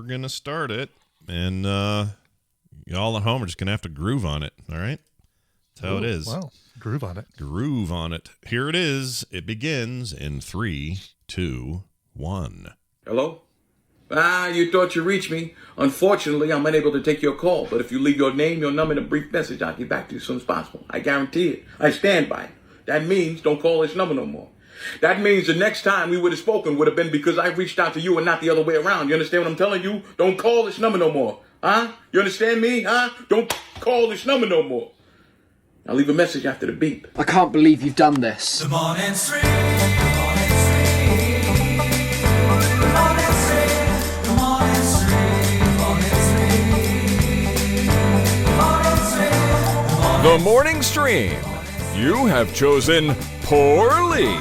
we're going to start it. And y'all at home are just going to have to groove on it, all right? That's how it is. Wow. Groove on it. Groove on it. Here it is. It begins in 3, 2, 1. Hello? You thought you reached me. Unfortunately, I'm unable to take your call, but if you leave your name, your number, and a brief message, I'll get back to you as soon as possible. I guarantee it. I stand by it. That means don't call this number no more. That means the next time we would have spoken would have been because I reached out to you and not the other way around. You understand what I'm telling you? Don't call this number no more. Huh? You understand me? Huh? Don't call this number no more. I'll leave a message after the beep. I can't believe you've done this. The morning stream. The morning stream. The morning stream. The morning stream. The morning stream. You have chosen poorly.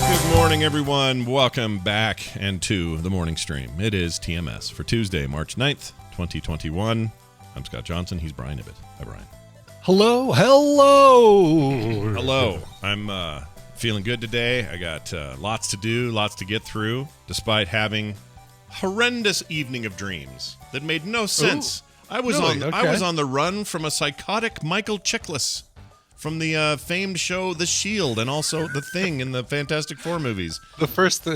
Good morning, everyone. Welcome back and to the morning stream. It is TMS for Tuesday, March 9th, 2021. I'm Scott Johnson. He's Brian Ibbett. Hi, Brian. Hello. Hello. I'm feeling good today. I got lots to do, lots to get through, despite having horrendous evening of dreams that made no sense. I was on the run from a psychotic Michael Chiklis from the famed show The Shield, and also The Thing in the Fantastic Four movies. The first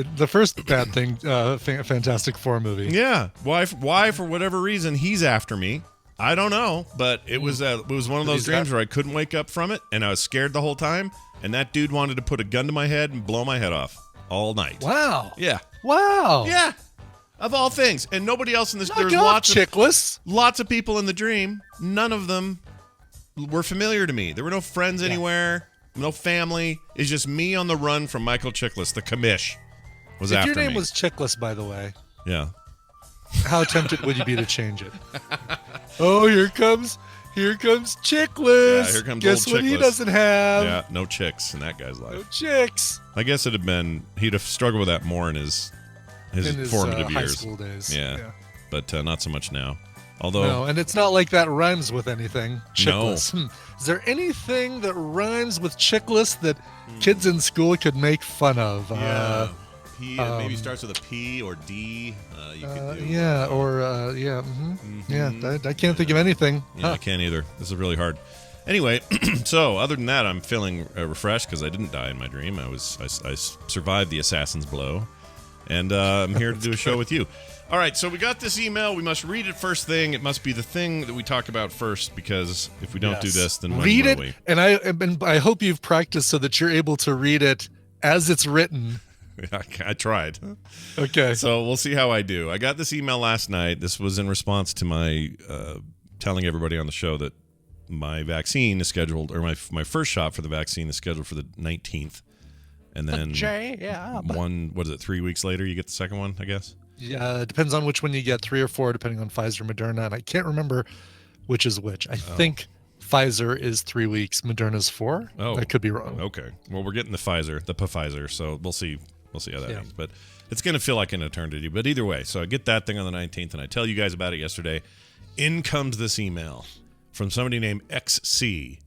bad thing, Fantastic Four movie. Yeah. Why? For whatever reason, he's after me. I don't know, but it was one of those dreams where I couldn't wake up from it, and I was scared the whole time. And that dude wanted to put a gun to my head and blow my head off all night. Wow. Yeah. Wow. Yeah. Of all things, and nobody else in this. There's lots of people in the dream. None of them were familiar to me. There were no friends anywhere, no family. It's just me on the run from Michael Chiklis, the commish. Was after me. If your name was Chiklis, by the way, yeah, how tempted would you be to change it? Oh, here comes Chiklis. Yeah, here comes Guess old what Chiklis. He doesn't have? Yeah, no chicks in that guy's life. No chicks. I guess he'd have struggled with that more in his formative high years. school days. Yeah. But not so much now. Although, no, and it's not like that rhymes with anything. Chiklis. No. Is there anything that rhymes with Chiklis that kids in school could make fun of? Yeah. He maybe starts with a P or D. You could do. Yeah, or yeah. Mm-hmm. Yeah, I can't think of anything. Yeah, I can't either. This is really hard. Anyway, so other than that, I'm feeling refreshed because I didn't die in my dream. I survived the assassin's blow, and I'm here to do a show with you. All right, so we got this email. We must read it first thing. It must be the thing that we talk about first, because if we don't do this, then read it. We? And I hope you've practiced so that you're able to read it as it's written. I tried. Okay. So we'll see how I do. I got this email last night. This was in response to my telling everybody on the show that my vaccine is scheduled, or my first shot for the vaccine is scheduled for the 19th. And then 3 weeks later, you get the second one, I guess? Yeah, it depends on which one you get, 3 or 4, depending on Pfizer, Moderna. And I can't remember which is which. I think Pfizer is 3 weeks, Moderna's 4. Oh, I could be wrong. Okay. Well, we're getting the Pfizer, so we'll see. We'll see how that ends. But it's going to feel like an eternity. But either way, so I get that thing on the 19th, and I tell you guys about it yesterday. In comes this email from somebody named XC.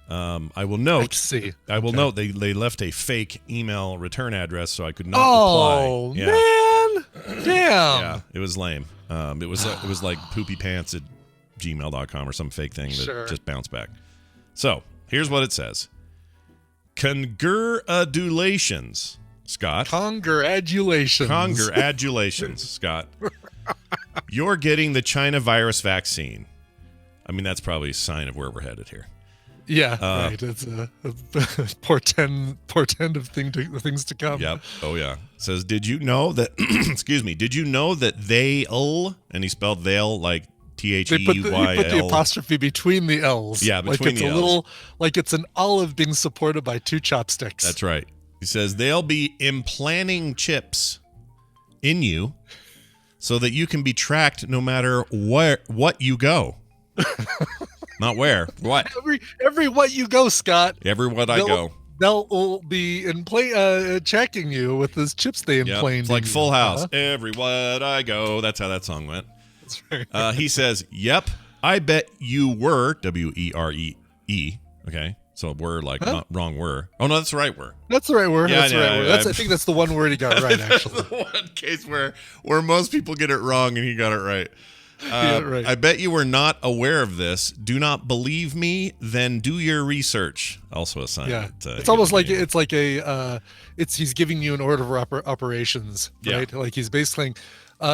I will note. XC. I will note they left a fake email return address, so I could not reply. Yeah. Man, damn. Yeah, it was lame. It was like poopypants@gmail.com or some fake thing that just bounced back. So here's what it says: Congratulations, Scott. Congratulations, Scott. You're getting the China virus vaccine. I mean, that's probably a sign of where we're headed here. Yeah, right. It's a portend of things to come. Yep. Oh yeah. It says, did you know that? Excuse me. Did you know that they'll, and he spelled they'll like THEYL. He put the apostrophe between the L's. Yeah, between the L's. Like it's an olive being supported by 2 chopsticks. That's right. He says they'll be implanting chips in you so that you can be tracked no matter what you go. Not where. What? Every what you go, Scott. Every what I go. They'll be checking you with those chips they implant. It's like Full House. Every what I go. That's how that song went. That's right. He says, yep, I bet you were, WERE. Okay. So were like not wrong were. Oh no, that's the right were. That's the right word. Yeah, That's the right word. I think that's the one word he got right, actually. The one case where most people get it wrong and he got it right. Right. I bet you were not aware of this. Do not believe me, then do your research. Also a sign. Yeah, that, it's almost like he's giving you an order of operations, right? Yeah. Like he's basically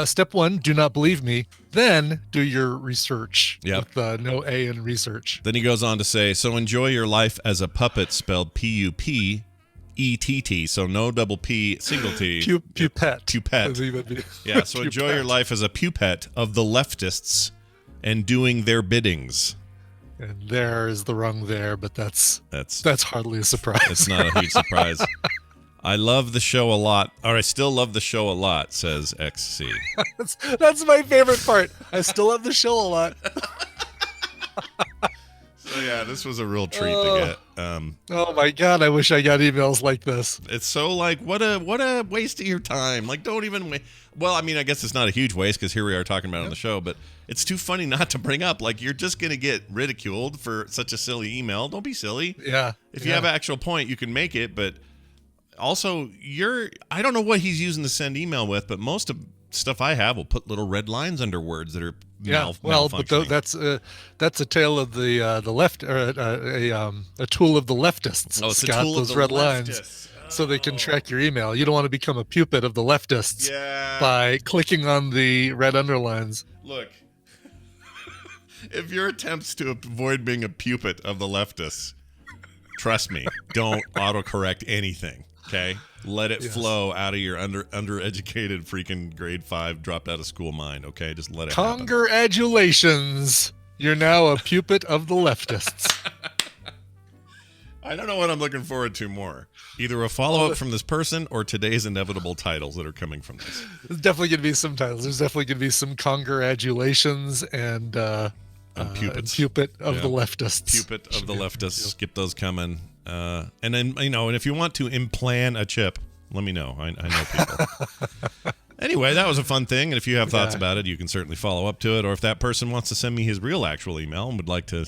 step 1, do not believe me, then do your research. Yep. With no A in research. Then he goes on to say, so enjoy your life as a puppet, spelled Pupett. So no double P, single T. Pupette. Pupette. Yeah, so enjoy your life as a pupet of the leftists and doing their biddings. And there is the rung there, but that's hardly a surprise. It's not a huge surprise. I love the show a lot, or I still love the show a lot, says XC. That's my favorite part. I still love the show a lot. So yeah, this was a real treat to get. Oh my God, I wish I got emails like this. It's so like, what a waste of your time. Like, don't even well, I mean, I guess it's not a huge waste because here we are talking about it on the show, but it's too funny not to bring up. Like, you're just going to get ridiculed for such a silly email. Don't be silly. Yeah. If you have an actual point, you can make it, but also I don't know what he's using to send email with, but most of stuff I have will put little red lines under words that are malfunctioning. But that's a tale of the left, or a tool of the leftists. Oh, it's Scott, a tool those of the red leftists. lines, so they can track your email. You don't want to become a puppet of the leftists by clicking on the red underlines. Look, if your attempts to avoid being a puppet of the leftists, trust me, don't autocorrect anything. Okay, let it flow out of your undereducated freaking grade 5 dropped out of school mind. Okay, just let it happen. Congratulations, you're now a puppet of the leftists. I don't know what I'm looking forward to more. Either a follow-up from this person or today's inevitable titles that are coming from this. There's definitely going to be some titles. There's definitely going to be some congratulations and puppet of the leftists. Puppet of the leftists. Get those coming. And then, and if you want to implant a chip, let me know. I know people. Anyway, that was a fun thing. And if you have thoughts about it, you can certainly follow up to it. Or if that person wants to send me his real actual email and would like to,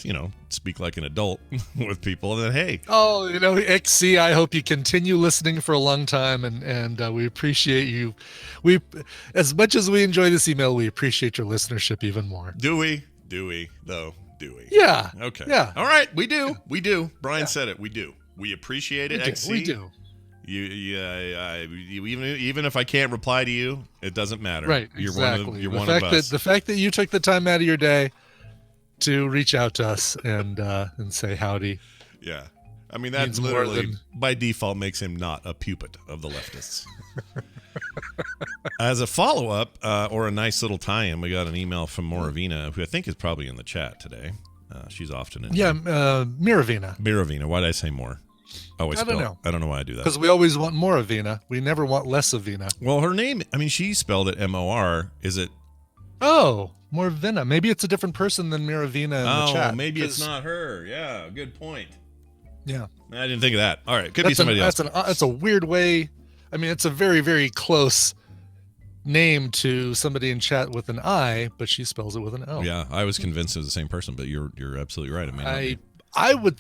speak like an adult with people, then hey. Oh, XC, I hope you continue listening for a long time. And we appreciate you. As much as we enjoy this email, we appreciate your listenership even more. Do we? Do we, though? Do we? Yeah. Okay. Yeah. All right. We do. We do. Brian said it. We do. We appreciate it, XC. We do. Even if I can't reply to you, it doesn't matter. Right. You're exactly. one of us. The fact that you took the time out of your day to reach out to us and say howdy. Yeah. I mean, that literally, by default, makes him not a puppet of the leftists. As a follow-up, or a nice little tie-in, we got an email from Moravina, who I think is probably in the chat today. She's often in. Yeah, Miravina. Miravina. Why did I say more? I don't know. I don't know why I do that. Because we always want more of Vina. We never want less of Vina. Well, her name, she spelled it M-O-R. Is it? Oh, Morvina. Maybe it's a different person than Miravina in the chat. Oh, maybe it's not her. Yeah, good point. Yeah. I didn't think of that. All right, could be somebody else. That's a weird way. It's a very, very close name to somebody in chat with an I, but she spells it with an O. Yeah, I was convinced it was the same person, but you're absolutely right. I would,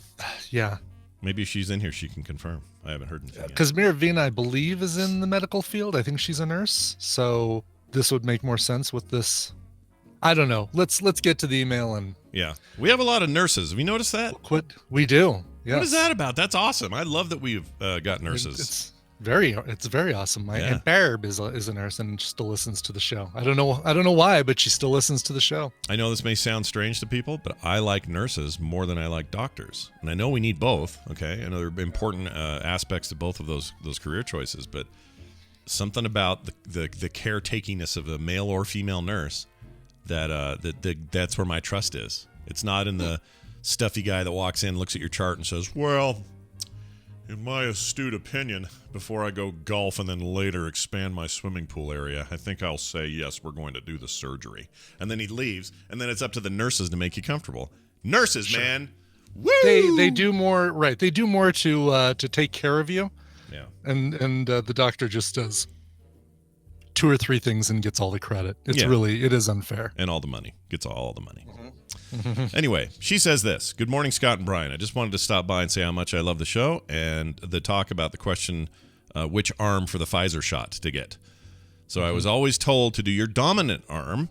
yeah. Maybe if she's in here, she can confirm. I haven't heard anything yet. Because Miravina, I believe, is in the medical field. I think she's a nurse, so this would make more sense with this. I don't know. Let's get to the email and. Yeah, we have a lot of nurses. Have you noticed that? We do. Yes. What is that about? That's awesome. I love that we've got nurses. It's very awesome. My Aunt Barb is a nurse and still listens to the show. I don't know why, but she still listens to the show. I know this may sound strange to people, but I like nurses more than I like doctors, and I know we need both. Okay, I know there are important aspects to both of those career choices, but something about the caretakiness of a male or female nurse that's where my trust is. It's not in the stuffy guy that walks in, looks at your chart, and says, "Well, in my astute opinion, before I go golf and then later expand my swimming pool area, I think I'll say, yes, we're going to do the surgery." And then he leaves, and then it's up to the nurses to make you comfortable. Nurses, sure. Man. Woo! They do more, right. They do more to take care of you. Yeah. And the doctor just does 2 or 3 things and gets all the credit. It is unfair. And all the money. Gets all the money. Anyway, she says this. Good morning, Scott and Brian. I just wanted to stop by and say how much I love the show and the talk about the question, which arm for the Pfizer shot to get. So I was always told to do your dominant arm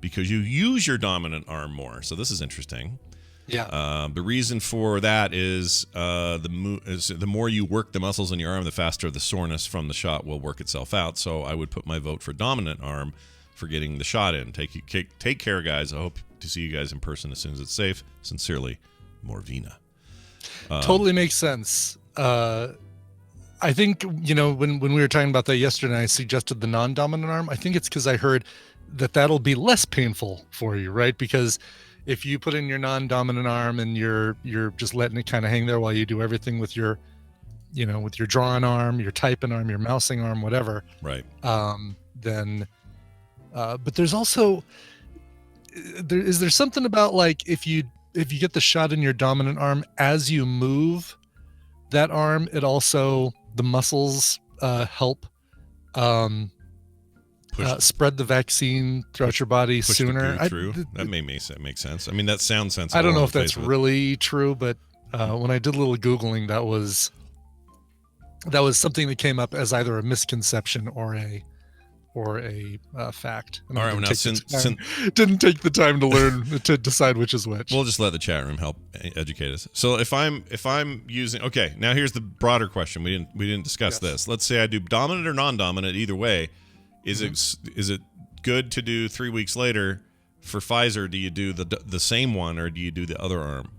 because you use your dominant arm more. So this is interesting. Yeah. The reason for that is the more you work the muscles in your arm, the faster the soreness from the shot will work itself out. So I would put my vote for dominant arm for getting the shot in. Take care, guys. I hope to see you guys in person as soon as it's safe. Sincerely, Morvina. Totally makes sense. I think, when we were talking about that yesterday, I suggested the non-dominant arm. I think it's because I heard that'll be less painful for you, right? Because if you put in your non-dominant arm and you're just letting it kind of hang there while you do everything with your, with your drawing arm, your typing arm, your mousing arm, whatever. Right. Then, but there's also, is there something about like if you get the shot in your dominant arm as you move that arm, it also the muscles help spread the vaccine throughout your body sooner. That makes sense. I mean, that sounds sensible. I don't know if that's really true, but when I did a little Googling, that was something that came up as either a misconception or a fact. And all right, now didn't take the time to learn to decide which is which. We'll just let the chat room help educate us. So if I'm using, okay, now here's the broader question. We didn't discuss this. Let's say I do dominant or non-dominant. Either way, is it good to do 3 weeks later for Pfizer? Do you do the same one or do you do the other arm?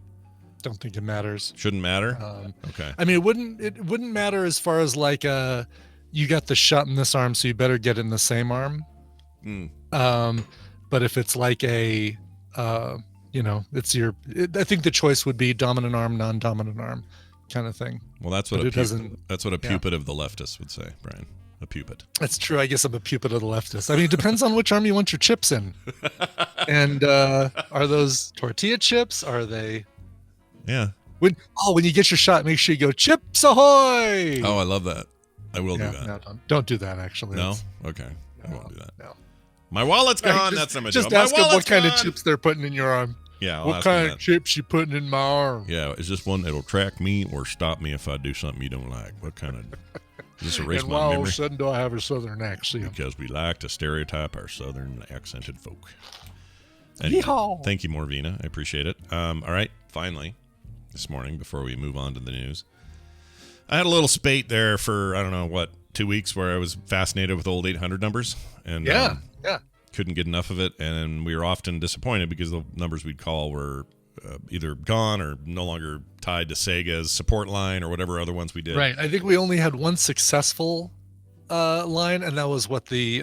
Don't think it matters. Shouldn't matter. Okay. I mean, it wouldn't matter as far as like you got the shot in this arm, so you better get it in the same arm. But if it's like I think the choice would be dominant arm, non-dominant arm kind of thing. Well, that's what a pupil of the leftists would say, Brian. A pupil. That's true. I guess I'm a pupil of the leftists. I mean, it depends on which arm you want your chips in. And are those tortilla chips? Are they? Yeah. When you get your shot, make sure you go Chips Ahoy! Oh, I love that. I will do that. No, don't do that. Actually, no. Okay, I won't do that. No. My wallet's gone. That's what I'm just ask them what kind of chips they're putting in your arm. Yeah. What kind of chips you putting in my arm? Yeah. Is this one that'll track me or stop me if I do something you don't like? What kind of? Just erase my memory. All of a sudden, do I have a southern accent? Because we like to stereotype our southern accented folk. Anyway, thank you, Morvina. I appreciate it. All right. Finally, this morning, before we move on to the news, I had a little spate there for, 2 weeks where I was fascinated with old 800 numbers. And couldn't get enough of it. And we were often disappointed because the numbers we'd call were either gone or no longer tied to Sega's support line or whatever other ones we did. Right. I think we only had one successful line, and that was what the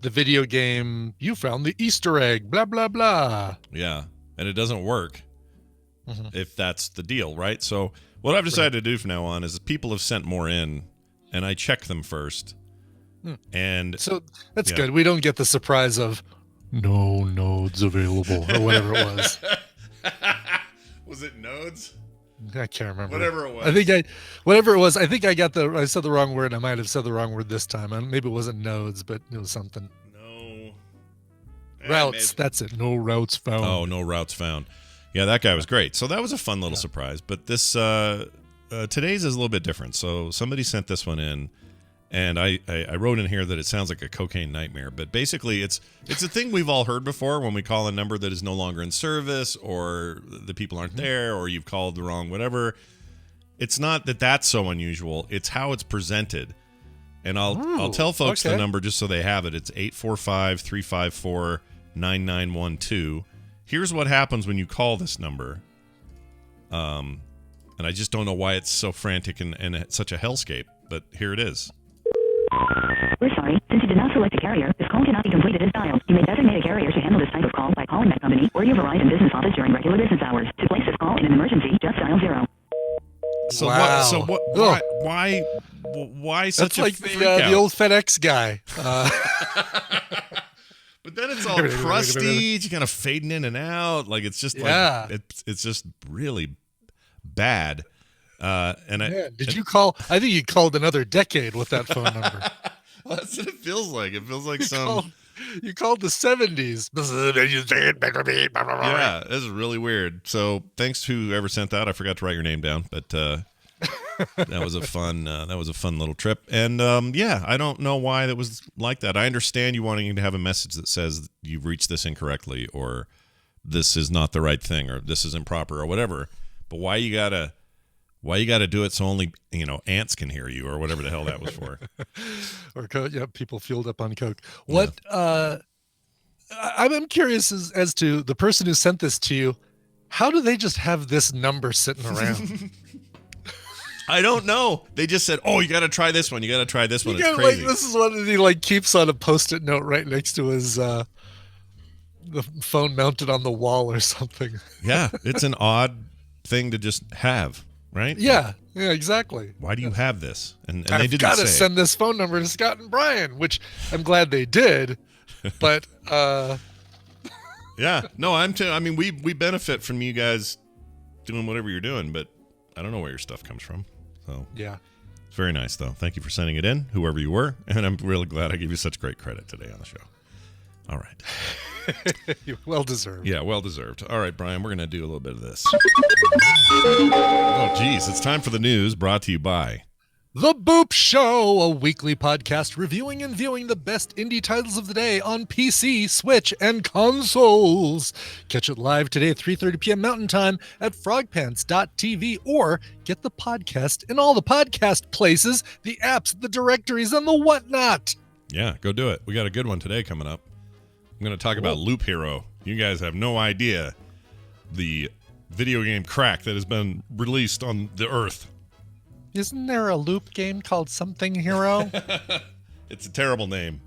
video game, you found the Easter egg, blah, blah, blah. Yeah. And it doesn't work if that's the deal, right? So what I've decided to do from now on is people have sent more in, and I check them first. And so that's good. We don't get the surprise of no nodes available or whatever it was. Was it nodes? I can't remember. Whatever it was. I think I said the wrong word. I might have said the wrong word this time. Maybe it wasn't nodes, but it was something. No. Routes. That's it. No routes found. Oh, no routes found. Yeah, that guy was great. So that was a fun little surprise. But this today's is a little bit different. So somebody sent this one in. And I wrote in here that it sounds like a cocaine nightmare, but basically it's a thing we've all heard before when we call a number that is no longer in service or the people aren't there or you've called the wrong whatever. It's not that that's so unusual. It's how it's presented. And I'll tell folks the number just so they have it. It's 845-354-9912. Here's what happens when you call this number. And I just don't know why it's so frantic and such a hellscape, but here it is. We're sorry. Since you did not select a carrier, this call cannot be completed as dialed. You may designate a carrier to handle this type of call by calling that company or your Verizon business office during regular business hours. To place this call in an emergency, just dial 0. So why such That's like freak out? The old FedEx guy. But then it's all crusty, it's kind of fading in and out. Like it's just it's just really bad. Did you call? I think you called another decade with that phone number. Well, that's what it feels like. It feels like You called the 70s. Yeah, this is really weird. So thanks to whoever sent that. I forgot to write your name down, but that was a fun little trip. And yeah, I don't know why that was like that. I understand you wanting to have a message that says you've reached this incorrectly, or this is not the right thing, or this is improper, or whatever. But why you gotta do it so only ants can hear you, or whatever the hell that was for? Or people fueled up on coke. What? I'm curious as to the person who sent this to you. How do they just have this number sitting around? I don't know. They just said, "Oh, you got to try this one. You got to try this one." It's crazy. crazy. This is one that he keeps on a Post-it note right next to his the phone mounted on the wall or something. Yeah, it's an odd thing to just have, right? Yeah, exactly. Why do you have this? And they I've didn't got to say. send this phone number to Scott and Brian, which I'm glad they did. But yeah, no, I mean, we benefit from you guys doing whatever you're doing, but I don't know where your stuff comes from. So yeah, it's very nice though. Thank you for sending it in, whoever you were, and I'm really glad I gave you such great credit today on the show. All right. Well deserved. Yeah, well deserved. All right, Brian, we're gonna do a little bit of this. Oh, geez, it's time for the news, brought to you by The Boop Show, a weekly podcast reviewing and viewing the best indie titles of the day on PC, Switch, and consoles. Catch it live today at 3:30 p.m. Mountain Time at frogpants.tv, or get the podcast in all the podcast places, the apps, the directories, and the whatnot. Yeah, go do it. We got a good one today coming up. I'm going to talk about Loop Hero. You guys have no idea the video game crack that has been released on the Earth. Isn't there a Loop game called Something Hero? It's a terrible name,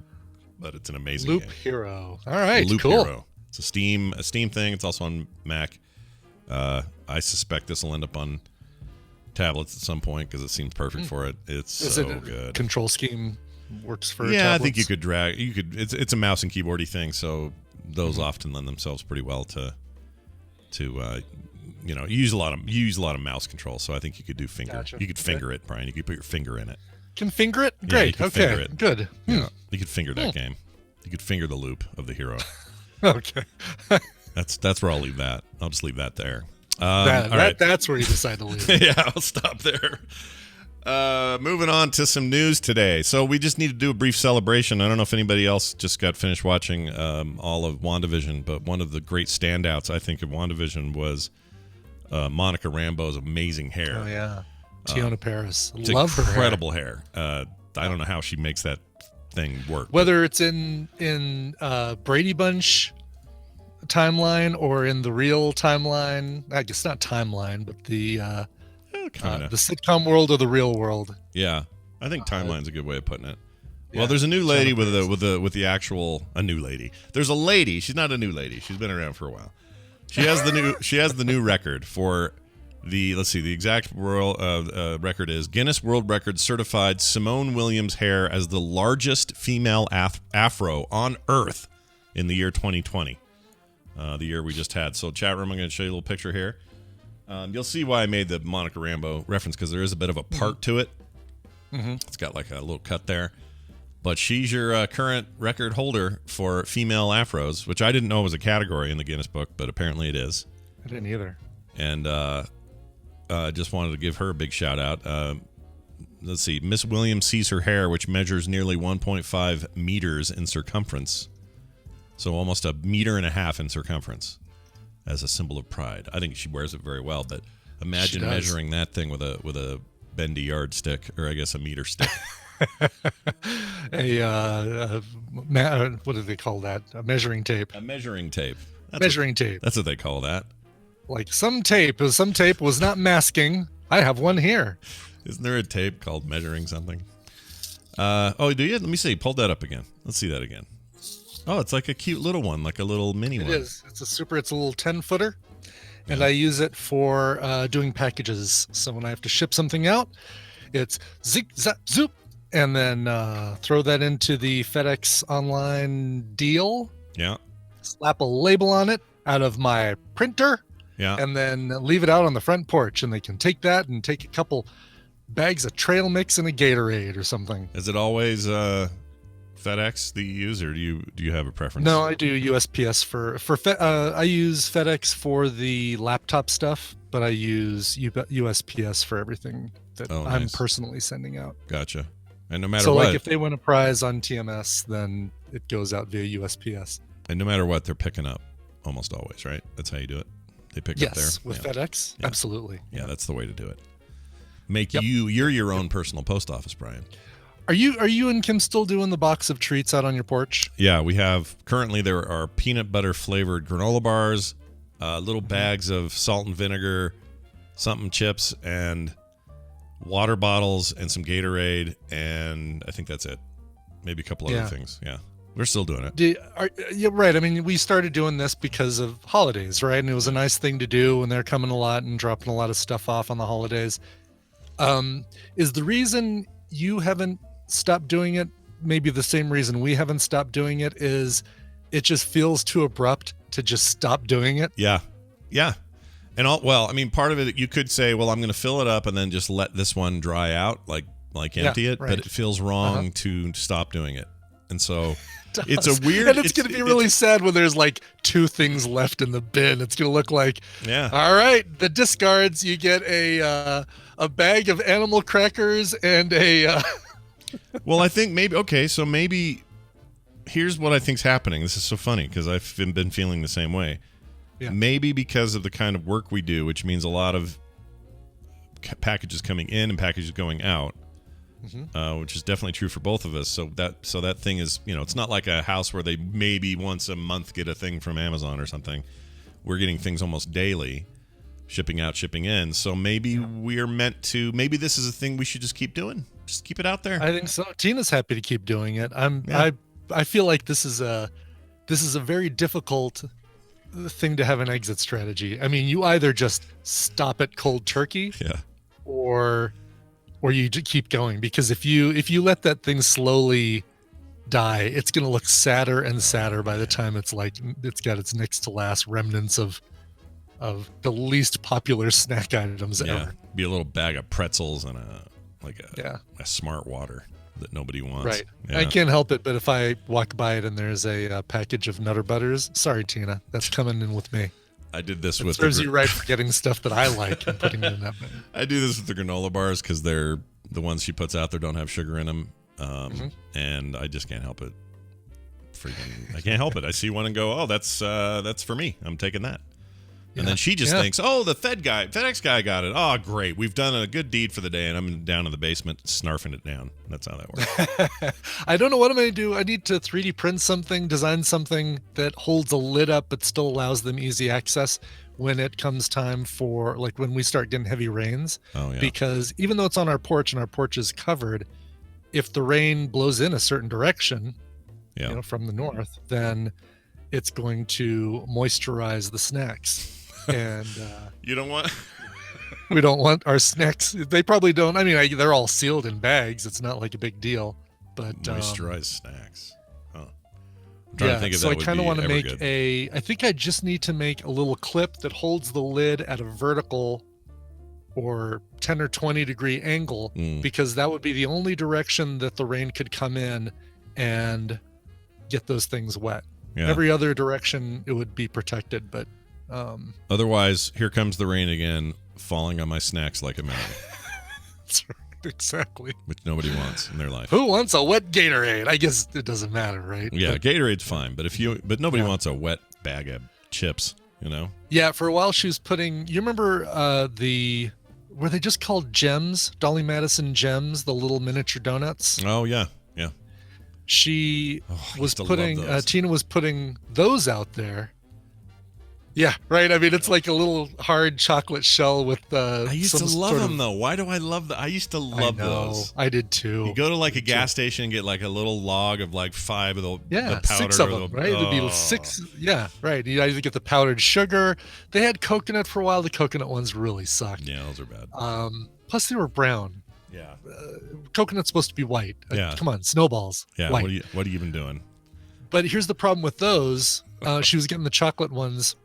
but it's an amazing Loop game. Hero. All right, Loop cool. Hero. It's a Steam thing. It's also on Mac. I suspect this will end up on tablets at some point because it seems perfect for it. It's good. Control scheme works for tablets? tablets? I think you could drag. It's a mouse and keyboardy thing, so those often lend themselves pretty well to you use a lot of mouse control. So I think you could do finger. Gotcha. You could finger it, Brian. You could put your finger in it. Can finger it? Yeah, Great. you could Okay. finger it. Good. Yeah, you could finger that game. You could finger the loop of the hero. Okay. That's where I'll leave that. I'll just leave that there. All right. That's where you decide to leave it. Yeah, I'll stop there. Moving on to some news today. So we just need to do a brief celebration. I don't know if anybody else just got finished watching all of WandaVision, but one of the great standouts, I think, of WandaVision was Monica Rambeau's amazing hair. Oh, yeah. Tiona Paris. It's Love her incredible hair. I don't know how she makes that thing work. Whether it's in Brady Bunch timeline or in the real timeline, I guess not timeline, but the sitcom world or the real world. Yeah, I think timeline's a good way of putting it. Yeah, Well, there's a new lady with the actual new lady. There's a lady. She's not a new lady. She's been around for a while. She has the new record for the exact world record is Guinness World Record certified Simone Williams hair as the largest female afro on Earth in the year 2020, the year we just had. So chat room, I'm going to show you a little picture here. You'll see why I made the Monica Rambeau reference, because there is a bit of a part to it. Mm-hmm. It's got like a little cut there. But she's your current record holder for female afros, which I didn't know was a category in the Guinness book, but apparently it is. I didn't either. And just wanted to give her a big shout out. Let's see. Miss Williams sees her hair, which measures nearly 1.5 meters in circumference. So almost 1.5 meters in circumference, as a symbol of pride. I think she wears it very well, but imagine measuring that thing with a bendy yardstick, or I guess a meter stick. What do they call that? A measuring tape. A measuring tape. Tape. That's what they call that. Like some tape was not masking. I have one here. Isn't there a tape called measuring something? Oh, do you? Let me see. Pull that up again. Let's see that again. Oh, it's like a cute little one, like a little mini one. It is. It's a little 10-footer. And I use it for doing packages. So when I have to ship something out, it's zig, zap, zoop, and then throw that into the FedEx online deal. Yeah. Slap a label on it out of my printer. Yeah. And then leave it out on the front porch. And they can take that and take a couple bags of trail mix and a Gatorade or something. Is it always FedEx that you use, or do you have a preference? No, I do USPS I use FedEx for the laptop stuff, but I use USPS for everything that I'm personally sending out. Gotcha. And no matter so what, like if they win a prize on TMS, then it goes out via USPS. And no matter what, they're picking up almost always, right? That's how you do it. They pick up there. Yes, with FedEx, absolutely. Yeah, that's the way to do it. You're your own personal post office, Brian. Are you and Kim still doing the box of treats out on your porch? Yeah, we have currently there are peanut butter flavored granola bars, little bags of salt and vinegar, something chips, and water bottles, and some Gatorade, and I think that's it. Maybe a couple other things. Yeah, we're still doing it. You're right. I mean, we started doing this because of holidays, right? And it was a nice thing to do when they're coming a lot and dropping a lot of stuff off on the holidays. Is the reason you haven't stopped doing it maybe the same reason we haven't stopped doing it? Is it just feels too abrupt to just stop doing it? Yeah. And I mean, part of it, you could say, well, I'm going to fill it up and then just let this one dry out, like empty it. Right. But it feels wrong to stop doing it. And so it's a weird... And it's going to be really sad when there's like 2 things left in the bin. It's going to look like, all right, the discards, you get a bag of animal crackers and a... Well, I think maybe here's what I think's happening. This is so funny because I've been feeling the same way. Yeah. Maybe because of the kind of work we do, which means a lot of packages coming in and packages going out, which is definitely true for both of us. So that thing is, it's not like a house where they maybe once a month get a thing from Amazon or something. We're getting things almost daily, shipping out, shipping in. So maybe we're meant to. Maybe this is a thing we should just keep doing. Just keep it out there. I think so. Tina's happy to keep doing it. I feel like this is a very difficult thing to have an exit strategy. I mean, you either just stop it cold turkey, or you keep going, because if you let that thing slowly die, it's going to look sadder and sadder by the time it's got its next to last remnants of the least popular snack items ever. Be a little bag of pretzels and a smart water that nobody wants. Right. Yeah. I can't help it, but if I walk by it and there's a package of Nutter Butters, sorry, Tina, that's coming in with me. I did this with... It serves you right for getting stuff that I like and putting it in that bin. I do this with the granola bars because they're the ones she puts out there don't have sugar in them, and I just can't help it. I can't help it. I see one and go, oh, that's for me. I'm taking that. And then she just thinks, oh, the FedEx guy got it. Oh, great. We've done a good deed for the day. And I'm down in the basement snarfing it down. That's how that works. I don't know what I'm going to do. I need to 3D print something, design something that holds a lid up but still allows them easy access when it comes time for, like, when we start getting heavy rains. Oh, yeah. Because even though it's on our porch and our porch is covered, if the rain blows in a certain direction, from the north, then it's going to moisturize the snacks. And you don't want we don't want our snacks. They probably don't. I mean, they're all sealed in bags. It's not like a big deal. But moisturized snacks. Oh, I'm trying to think of so that. I kind of want to make I think I just need to make a little clip that holds the lid at a vertical or 10 or 20 degree angle, because that would be the only direction that the rain could come in and get those things wet. Yeah. Every other direction it would be protected, but otherwise, here comes the rain again, falling on my snacks like a mountain. That's right, exactly. Which nobody wants in their life. Who wants a wet Gatorade? I guess it doesn't matter, right? Yeah, Gatorade's fine, but nobody wants a wet bag of chips, Yeah, for a while she was putting. You remember were they just called Gems? Dolly Madison Gems, the little miniature donuts. Oh yeah. She was putting. Tina was putting those out there. Yeah, right. I mean, it's like a little hard chocolate shell with I used to love them though. Why do I love that? I used to love those. I did too. You go to like a gas station and get like a little log of like 5 of the powder. 6 of them, right? It'd be 6. Yeah, right. You either get the powdered sugar. They had coconut for a while. The coconut ones really sucked. Yeah, those are bad. Plus, they were brown. Yeah. Coconut's supposed to be white. Come on, snowballs. Yeah. White. What are you even doing? But here's the problem with those. She was getting the chocolate ones.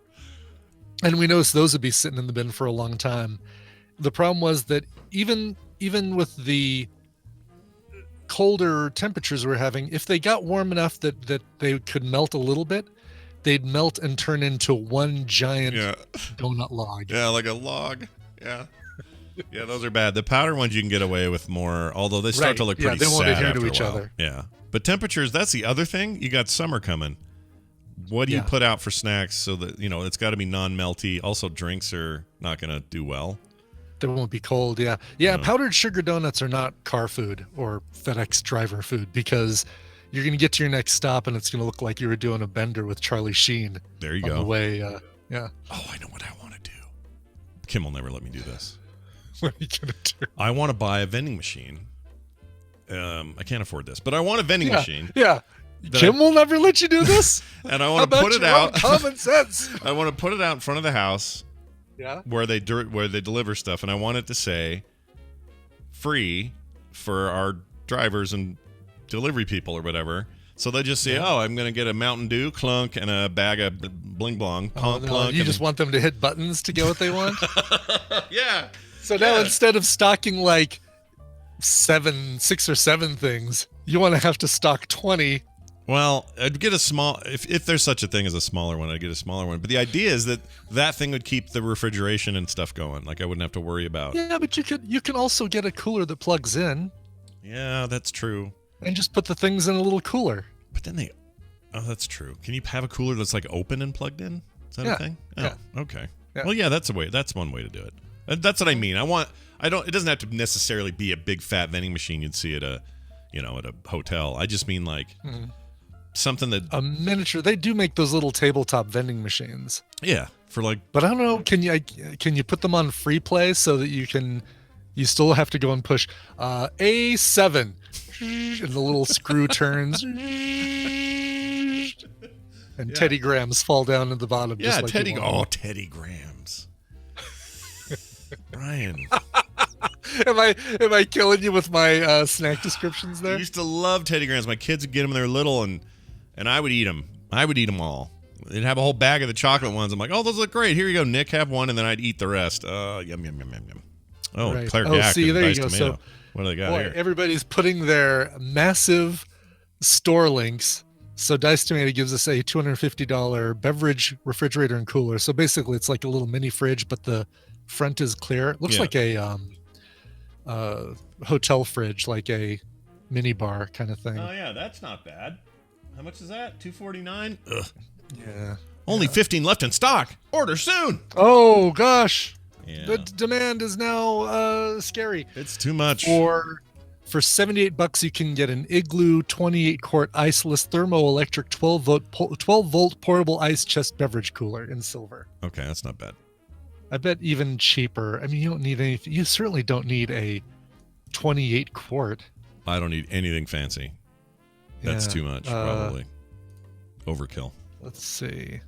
And we noticed those would be sitting in the bin for a long time. The problem was that even with the colder temperatures we're having, if they got warm enough that they could melt a little bit, they'd melt and turn into one giant donut log. Yeah, like a log. Yeah. Yeah, those are bad. The powder ones you can get away with more, although they start to look pretty they won't sad adhere after to a each while. other. Yeah. But temperatures, that's the other thing. You got summer coming. What do you put out for snacks so that, it's got to be non-melty. Also, drinks are not going to do well. They won't be cold, yeah. Yeah, powdered sugar donuts are not car food or FedEx driver food because you're going to get to your next stop and it's going to look like you were doing a bender with Charlie Sheen. There you on go. The way, Oh, I know what I want to do. Kim will never let me do this. What are you going to do? I want to buy a vending machine. I can't afford this, but I want a vending machine. Yeah. Kim will never let you do this? And I want to put it out. Common sense. I want to put it out in front of the house. Yeah. Where they deliver stuff, and I want it to say free for our drivers and delivery people or whatever. So they just say, "Oh, I'm going to get a Mountain Dew clunk and a bag of bling blong clunk." You just want them to hit buttons to get what they want? Yeah. So now instead of stocking like 6 or 7 things, you want to have to stock 20. Well, I'd get a small, if there's such a thing as a smaller one, I'd get a smaller one. But the idea is that thing would keep the refrigeration and stuff going. Like I wouldn't have to worry about. Yeah, but you can also get a cooler that plugs in. Yeah, that's true. And just put the things in a little cooler. But then that's true. Can you have a cooler that's like open and plugged in? Is that a thing? Oh, yeah. Okay. Yeah. Well, yeah, that's one way to do it. That's what I mean. It doesn't have to necessarily be a big fat vending machine you'd see at a hotel. I just mean like something that a miniature. They do make those little tabletop vending machines. Yeah, for like. But I don't know. Can you put them on free play so that you still have to go and push A7 and the little screw turns and Teddy Grahams fall down to the bottom. Yeah, just like Teddy Grahams. Brian. Am I killing you with my snack descriptions there? I used to love Teddy Grahams. My kids would get them when they were little, and I would eat them. I would eat them all. They'd have a whole bag of the chocolate ones. I'm like, oh, those look great. Here you go, Nick. Have one, and then I'd eat the rest. Yum, yum, yum, yum, yum. Oh, right. Claire Gack see, and there you diced go. tomato. So, what do they got here? Everybody's putting their massive store links. So Diced Tomato gives us a $250 beverage refrigerator and cooler. So basically, it's like a little mini fridge, but the front is clear. It looks like a hotel fridge, like a mini bar kind of thing. Oh yeah, that's not bad. How much is that? $249. Ugh. Yeah. Only 15 left in stock. Order soon. Oh gosh. Yeah. The demand is now scary. It's too much. For $78, you can get an Igloo 28-quart iceless thermoelectric 12-volt portable ice chest beverage cooler in silver. Okay, that's not bad. I bet even cheaper. I mean, you don't need anything. You certainly don't need a 28-quart. I don't need anything fancy. That's too much, probably. Overkill. Let's see.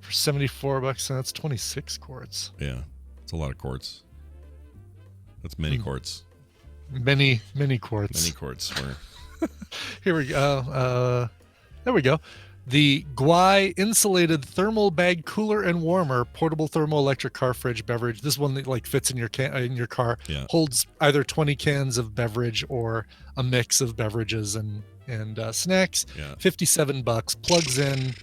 For $74, that's 26 quarts. Yeah, it's a lot of quarts. That's many quarts. Many quarts. Many quarts. Here we go. There we go. The Gwai insulated thermal bag cooler and warmer portable thermoelectric car fridge beverage. This one that like fits in your car. Yeah. Holds either 20 cans of beverage or a mix of beverages and snacks. Yeah. $57. Plugs in.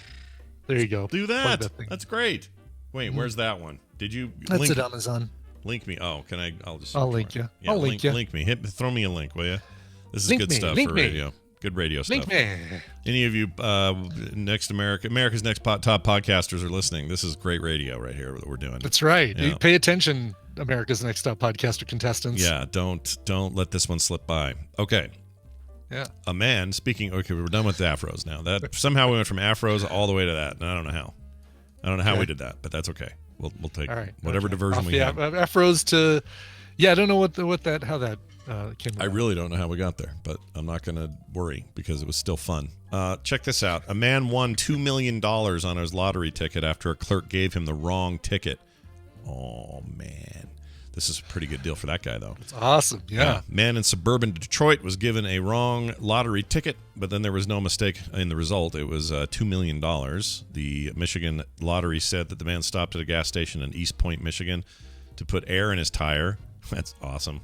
There you go. Do that. That's great. Wait, where's that one? Did you? That's at Amazon. Link me. Oh, can I? I'll link you. Yeah, I'll link you. Link me. Throw me a link, will you? This is Link good me, stuff link for me. radio. Good radio stuff. Link me. Any of you America's Next Top podcasters are listening. This is great radio right here that we're doing. That's right. Yeah. Pay attention, America's Next Top podcaster contestants. Yeah, don't let this one slip by. Okay. Yeah. A man speaking. Okay, we're done with the afros now. That somehow we went from afros all the way to that, and I don't know how. We did that, but that's okay. We'll take whatever diversion we have. Afros to, I don't know how that came about. I really don't know how we got there, but I'm not going to worry because it was still fun. Check this out. A man won $2 million on his lottery ticket after a clerk gave him the wrong ticket. Oh, man. This is a pretty good deal for that guy, though. It's awesome, yeah. Man in suburban Detroit was given a wrong lottery ticket, but then there was no mistake in the result. It was $2 million. The Michigan lottery said that the man stopped at a gas station in East Point, Michigan, to put air in his tire. That's awesome.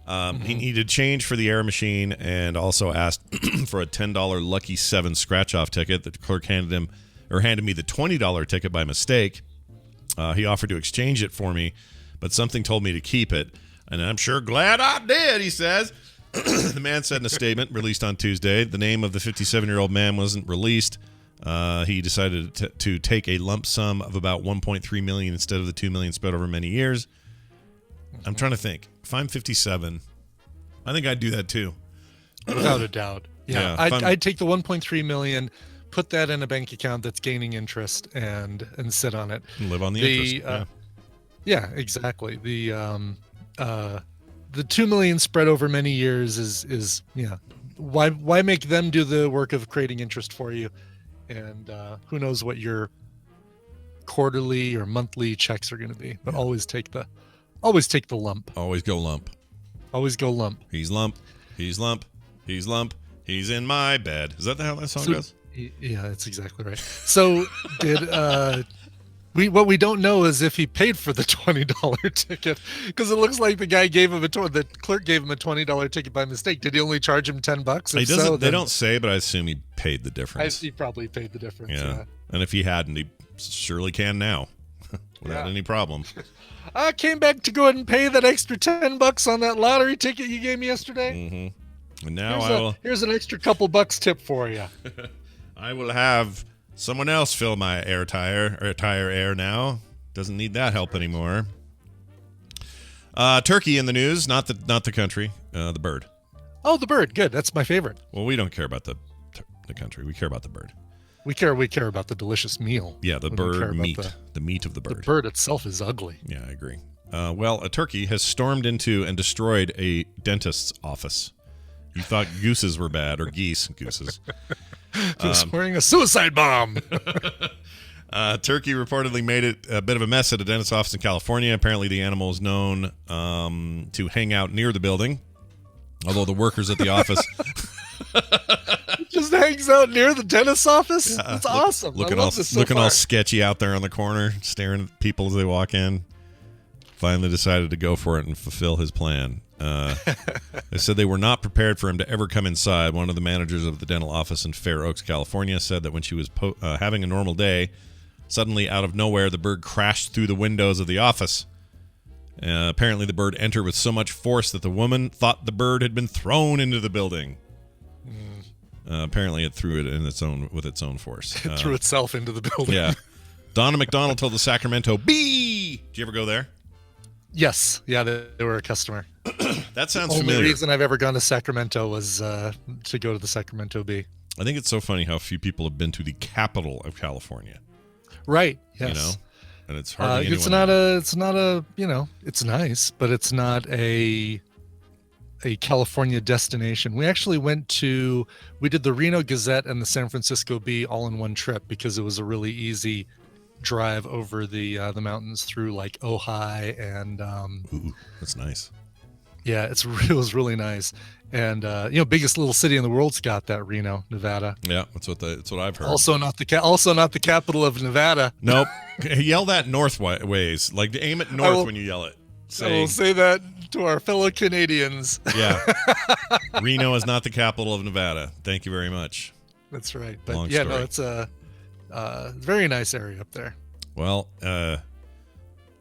He needed change for the error machine and also asked for a $10 Lucky 7 scratch-off ticket. The clerk handed me the $20 ticket by mistake. He offered to exchange it for me, but something told me to keep it. And I'm sure glad I did, he says. The man said in a statement released on Tuesday, the name of the 57-year-old man wasn't released. He decided to take a lump sum of about $1.3 million instead of the $2 million spread over many years. I'm trying to think. If I'm 57, I think I'd do that too. Without a doubt. Yeah, I'd take the 1.3 million, put that in a bank account that's gaining interest, and sit on it. And live on the interest. Yeah, exactly. The 2 million spread over many years is why make them do the work of creating interest for you? And who knows what your quarterly or monthly checks are going to be? But always take the lump. Always go lump. Always go lump. He's lump. He's lump. He's lump. He's in my bed. Is that how that song goes? Yeah, that's exactly right. So what we don't know is if he paid for the $20 ticket, because it looks like the guy the clerk gave him a $20 ticket by mistake. Did he only charge him $10? They don't say, but I assume he paid the difference. He probably paid the difference. Yeah. And if he hadn't, he surely can now without any problem. I came back to go ahead and pay that extra $10 on that lottery ticket you gave me yesterday. Mm-hmm. And now here's an extra couple bucks tip for you. I will have someone else fill my tire air now. Doesn't need that help anymore. Turkey in the news, not the country, the bird. Oh, the bird. Good. That's my favorite. Well, we don't care about the country. We care about the bird. We care about the delicious meal. Yeah, the bird meat. The meat of the bird. The bird itself is ugly. Yeah, I agree. Well, a turkey has stormed into and destroyed a dentist's office. You thought gooses were bad, or gooses. Just wearing a suicide bomb. Turkey reportedly made it a bit of a mess at a dentist's office in California. Apparently, the animal is known to hang out near the building, although the workers at the office... Just hangs out near the dentist's office? Yeah, that's awesome. Looking all sketchy out there on the corner, staring at people as they walk in. Finally decided to go for it and fulfill his plan. They said they were not prepared for him to ever come inside. One of the managers of the dental office in Fair Oaks, California, said that when she was having a normal day, suddenly out of nowhere, the bird crashed through the windows of the office. Apparently, the bird entered with so much force that the woman thought the bird had been thrown into the building. Apparently, it threw it with its own force. It threw itself into the building. Yeah. Donna McDonald told the Sacramento Bee. Did you ever go there? Yes. Yeah, they were a customer. That sounds familiar. The only reason I've ever gone to Sacramento was to go to the Sacramento Bee. I think it's so funny how few people have been to the capital of California. Right. Yes. You know, and it's hardly anyone. It's not a. It's nice, but it's not a California destination. We actually we did the Reno Gazette and the San Francisco Bee all in one trip because it was a really easy drive over the mountains through like Ojai and ooh, that's nice. Yeah, it was really nice. And biggest little city in the world's got that, Reno, Nevada. Yeah, that's what I've heard. Also not the capital of Nevada. Nope. Yell that north ways. Like aim it north when you yell it. I will say that to our fellow Canadians. Yeah. Reno is not the capital of Nevada. Thank you very much. That's right. But no, it's a very nice area up there. Well,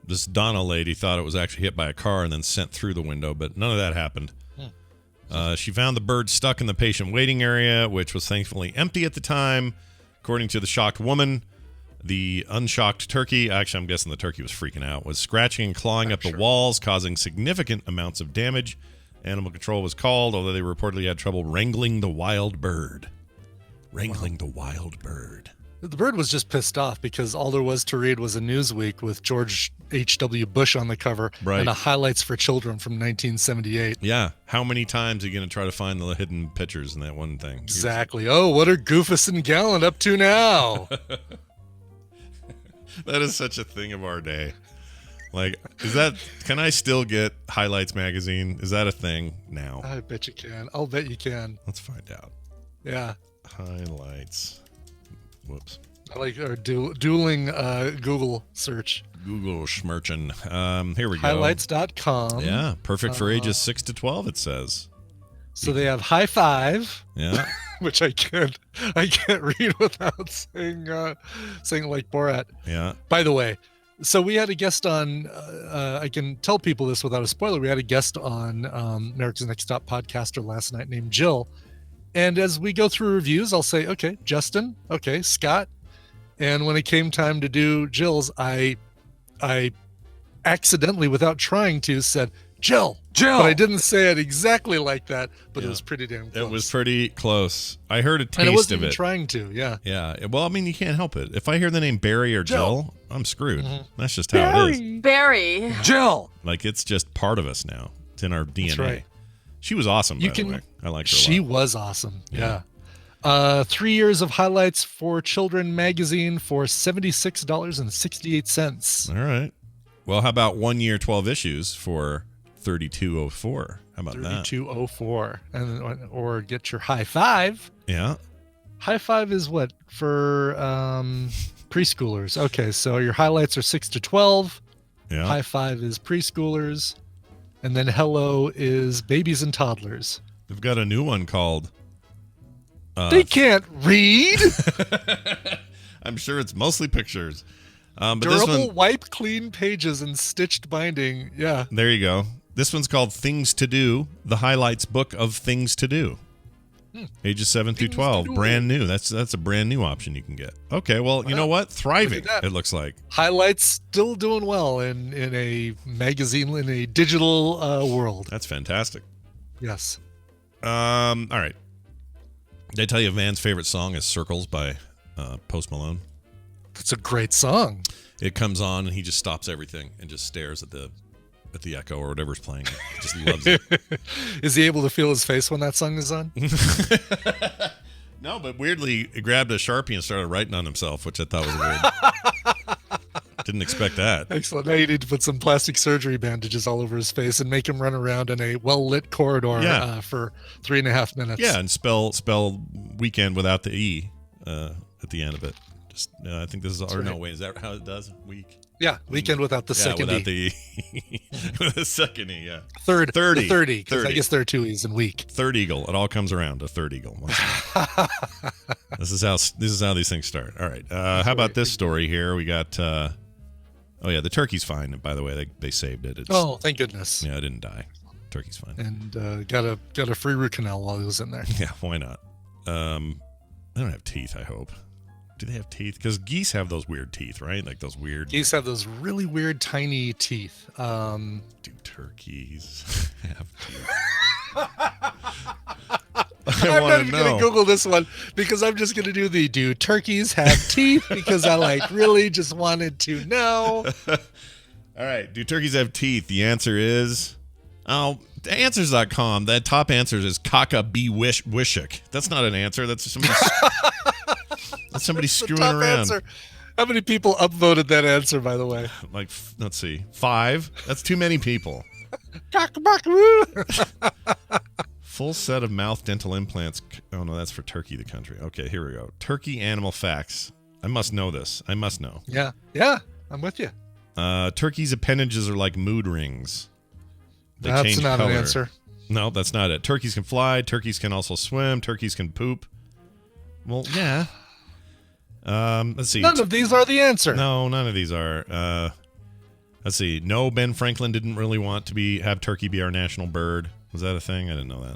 this Donna lady thought it was actually hit by a car and then sent through the window, but none of that happened. She found the bird stuck in the patient waiting area, which was thankfully empty at the time. According to the shocked woman, the unshocked turkey, actually I'm guessing the turkey was freaking out, was scratching and clawing up the walls, causing significant amounts of damage. Animal control was called, although they reportedly had trouble wrangling the wild bird. The wild bird. The bird was just pissed off because all there was to read was a Newsweek with George H.W. Bush on the cover and a highlights for children from 1978. Yeah. How many times are you going to try to find the hidden pictures in that one thing? Exactly. Oh, what are Goofus and Gallant up to now? That is such a thing of our day. Like, can I still get Highlights magazine? Is that a thing now? I bet you can. I'll bet you can. Let's find out. Yeah. Highlights. Whoops. I like our dueling Google search. Google schmerchen. Here we go. Highlights.com. Yeah, perfect for ages 6 to 12, it says. So they have high five. Yeah. Which I can't read without saying like Borat. Yeah. By the way, so we had a guest on. I can tell people this without a spoiler. We had a guest on America's Next Top podcaster last night named Jill, and as we go through reviews, I'll say, okay, Justin, okay, Scott, and when it came time to do Jill's, I accidentally, without trying to, said Jill. But I didn't say it exactly like that, but it was pretty damn close. It was pretty close. I heard a taste and I wasn't of even it. trying to, yeah. Yeah. Well, I mean, you can't help it. If I hear the name Barry or Jill, I'm screwed. Mm-hmm. That's just how it is. Barry. Jill. Like, it's just part of us now. It's in our DNA. That's right. She was awesome, by the way. I liked her a lot. She was awesome, yeah. 3 years of highlights for Children magazine for $76.68. All right. Well, how about 1 year, 12 issues for $32.04? How about that? $32.04, and or get your high five. Yeah. High five is what for preschoolers? Okay, so your highlights are 6 to 12. Yeah. High five is preschoolers, and then hello is babies and toddlers. They've got a new one called. They can't read. I'm sure it's mostly pictures. But Durable, this one, wipe clean pages and stitched binding. Yeah. there you go. This one's called Things to Do, the highlights book of Things to Do. Ages 7 through 12. Brand new. That's a brand new option you can get. Okay, well, you know what? Thriving, it looks like. Highlights still doing well in a magazine, in a digital world. That's fantastic. Yes. All right. Did I tell you Van's favorite song is Circles by Post Malone? That's a great song. It comes on and he just stops everything and just stares at the echo or whatever's playing. He just loves it. Is he able to feel his face when that song is on? No, but weirdly, he grabbed a Sharpie and started writing on himself, which I thought was weird. Didn't expect that. Excellent. Now you need to put some plastic surgery bandages all over his face and make him run around in a well-lit corridor for 3.5 minutes. Yeah, and spell weekend without the E at the end of it. Just I think this is, or no, wait, is that how it does? Week? Yeah, weekend without the second without E. the E. With the second E, yeah. 30. 30. Because I guess there are 2 E's in week. Third eagle. It all comes around. A third eagle. This is how these things start. All right. How about this story here? We got. The turkey's fine. By the way, they saved it. Oh, thank goodness. Yeah, it didn't die. Turkey's fine. And got a free root canal while he was in there. Yeah, why not? They don't have teeth, I hope. Do they have teeth? Because geese have those weird teeth, right? Like those weird. Geese have those really weird tiny teeth. Do turkeys have teeth? I'm not even going to Google this one because I'm just going to do turkeys have teeth because I really just wanted to know. All right. Do turkeys have teeth? The answer is, answers.com. The top answer is Kaka B. Wishik. That's not an answer. That's somebody. That's somebody screwing around. Answer. How many people upvoted that answer, by the way? Like, let's see, 5. That's too many people. Full set of mouth dental implants. Oh, no, that's for Turkey, the country. Okay, here we go. Turkey animal facts. I must know this. I must know. Yeah, I'm with you. Turkey's appendages are like mood rings. That's change not color. an answer. No, that's not it. Turkeys can fly. Turkeys can also swim. Turkeys can poop. Well, yeah. Let's see. None of these are the answer. No, none of these are. Let's see. No, Ben Franklin didn't really want to have turkey be our national bird. Was that a thing? I didn't know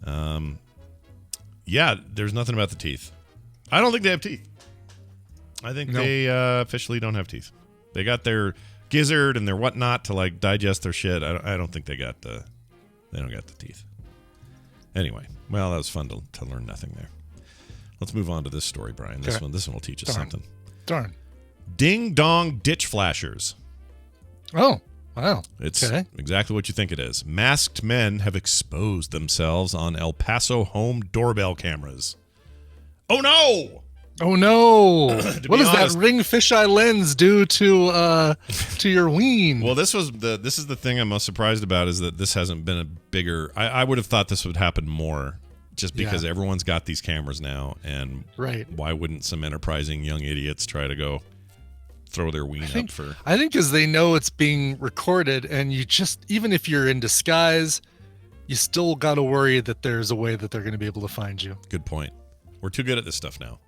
that. Yeah, there's nothing about the teeth. I don't think they have teeth. I think they officially don't have teeth. They got their gizzard and their whatnot to like digest their shit. I don't think they don't got the teeth. Anyway, well, that was fun to learn nothing there. Let's move on to this story, Brian. This one will teach us something. Darn. Ding dong ditch flashers. Oh, wow. It's exactly what you think it is. Masked men have exposed themselves on El Paso home doorbell cameras. Oh no! Oh no! What does honest, that ring fisheye lens do to your ween? Well, this is the thing I'm most surprised about is that this hasn't been a bigger. I would have thought this would happen more just because everyone's got these cameras now, and why wouldn't some enterprising young idiots try to go throw their ween up for? I think because they know it's being recorded, and you just, even if you're in disguise, you still got to worry that there's a way that they're going to be able to find you. Good point. We're too good at this stuff now.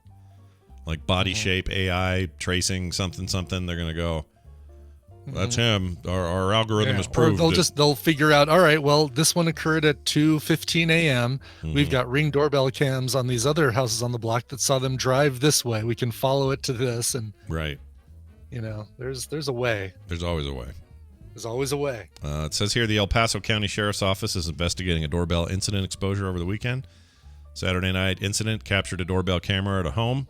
Like body shape, AI, tracing, something. They're going to go, that's him. Our algorithm has proved or they'll figure out, all right, well, this one occurred at 2:15 a.m. We've got Ring doorbell cams on these other houses on the block that saw them drive this way. We can follow it to this. And there's a way. There's always a way. There's always a way. It says here the El Paso County Sheriff's Office is investigating a doorbell incident exposure over the weekend. Saturday night incident captured a doorbell camera at a home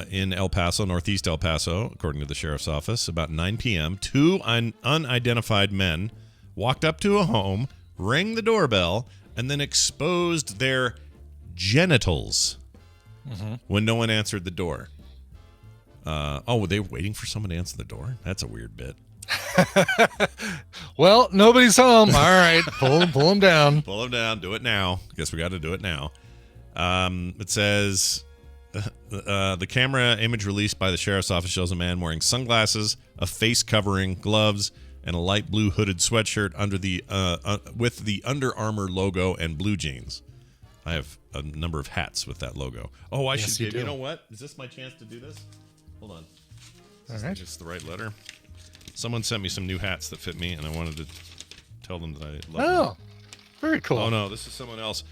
in El Paso, northeast El Paso, according to the Sheriff's Office. About 9 p.m., two unidentified men walked up to a home, rang the doorbell, and then exposed their genitals when no one answered the door. Were they waiting for someone to answer the door? That's a weird bit. Well, nobody's home. All right, pull them down. Pull them down. Do it now. Guess we got to do it now. It says the camera image released by the Sheriff's Office shows a man wearing sunglasses, a face covering, gloves, and a light blue hooded sweatshirt under the with the Under Armour logo and blue jeans. I have a number of hats with that logo. Oh, I should give. You know what? Is this my chance to do this? Hold on. All right. Just the right letter. Someone sent me some new hats that fit me, and I wanted to tell them that I love them. Very cool. Oh, no, this is someone else.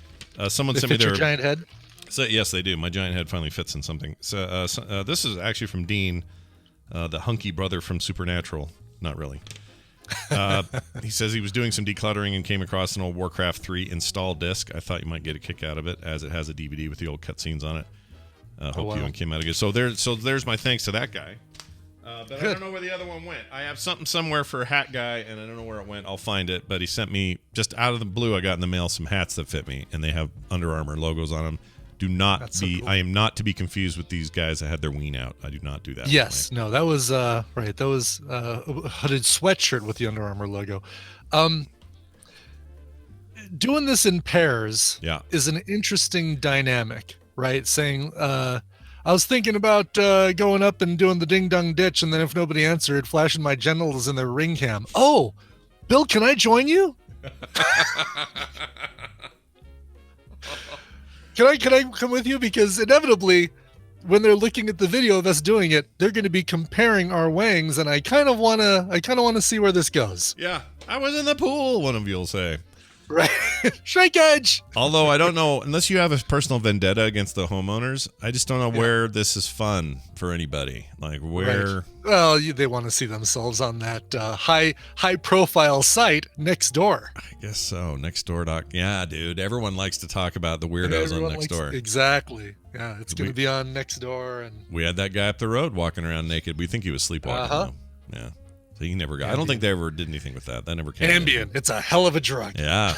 Someone they sent me fit their your giant head? So, yes, they do. My giant head finally fits in something. So, this is actually from Dean, the hunky brother from Supernatural. Not really. He says he was doing some decluttering and came across an old Warcraft 3 install disc. I thought you might get a kick out of it, as it has a DVD with the old cutscenes on it. Hope you came out of good. So there's my thanks to that guy. But I don't know where the other one went. I have something somewhere for a hat guy, and I don't know where it went. I'll find it. But he sent me, just out of the blue, I got in the mail some hats that fit me, and they have Under Armour logos on them. That's so cool. I am not to be confused with these guys that had their ween out. I do not do that. Yes, no, that was right. That was a hooded sweatshirt with the Under Armour logo. Doing this in pairs is an interesting dynamic, right? Saying, I was thinking about going up and doing the ding-dong ditch, and then if nobody answered, flashing my genitals in their ring cam. Oh, Bill, can I join you? Can I come with you? Because inevitably, when they're looking at the video of us doing it, they're going to be comparing our wangs, and I kind of want to see where this goes. Yeah, I was in the pool, one of you will say. Right. Shrike edge. Although I don't know, unless you have a personal vendetta against the homeowners, I just don't know where this is fun for anybody. Like where? Right. Well, they want to see themselves on that high profile site Nextdoor. I guess so. Nextdoor. Yeah, dude. Everyone likes to talk about the weirdos on Nextdoor. Exactly. Yeah, it's going to be on Nextdoor. And we had that guy up the road walking around naked. We think he was sleepwalking. Though. Yeah. So he never got. Ambien. I don't think they ever did anything with that. That never came. Ambien. It's a hell of a drug. Yeah.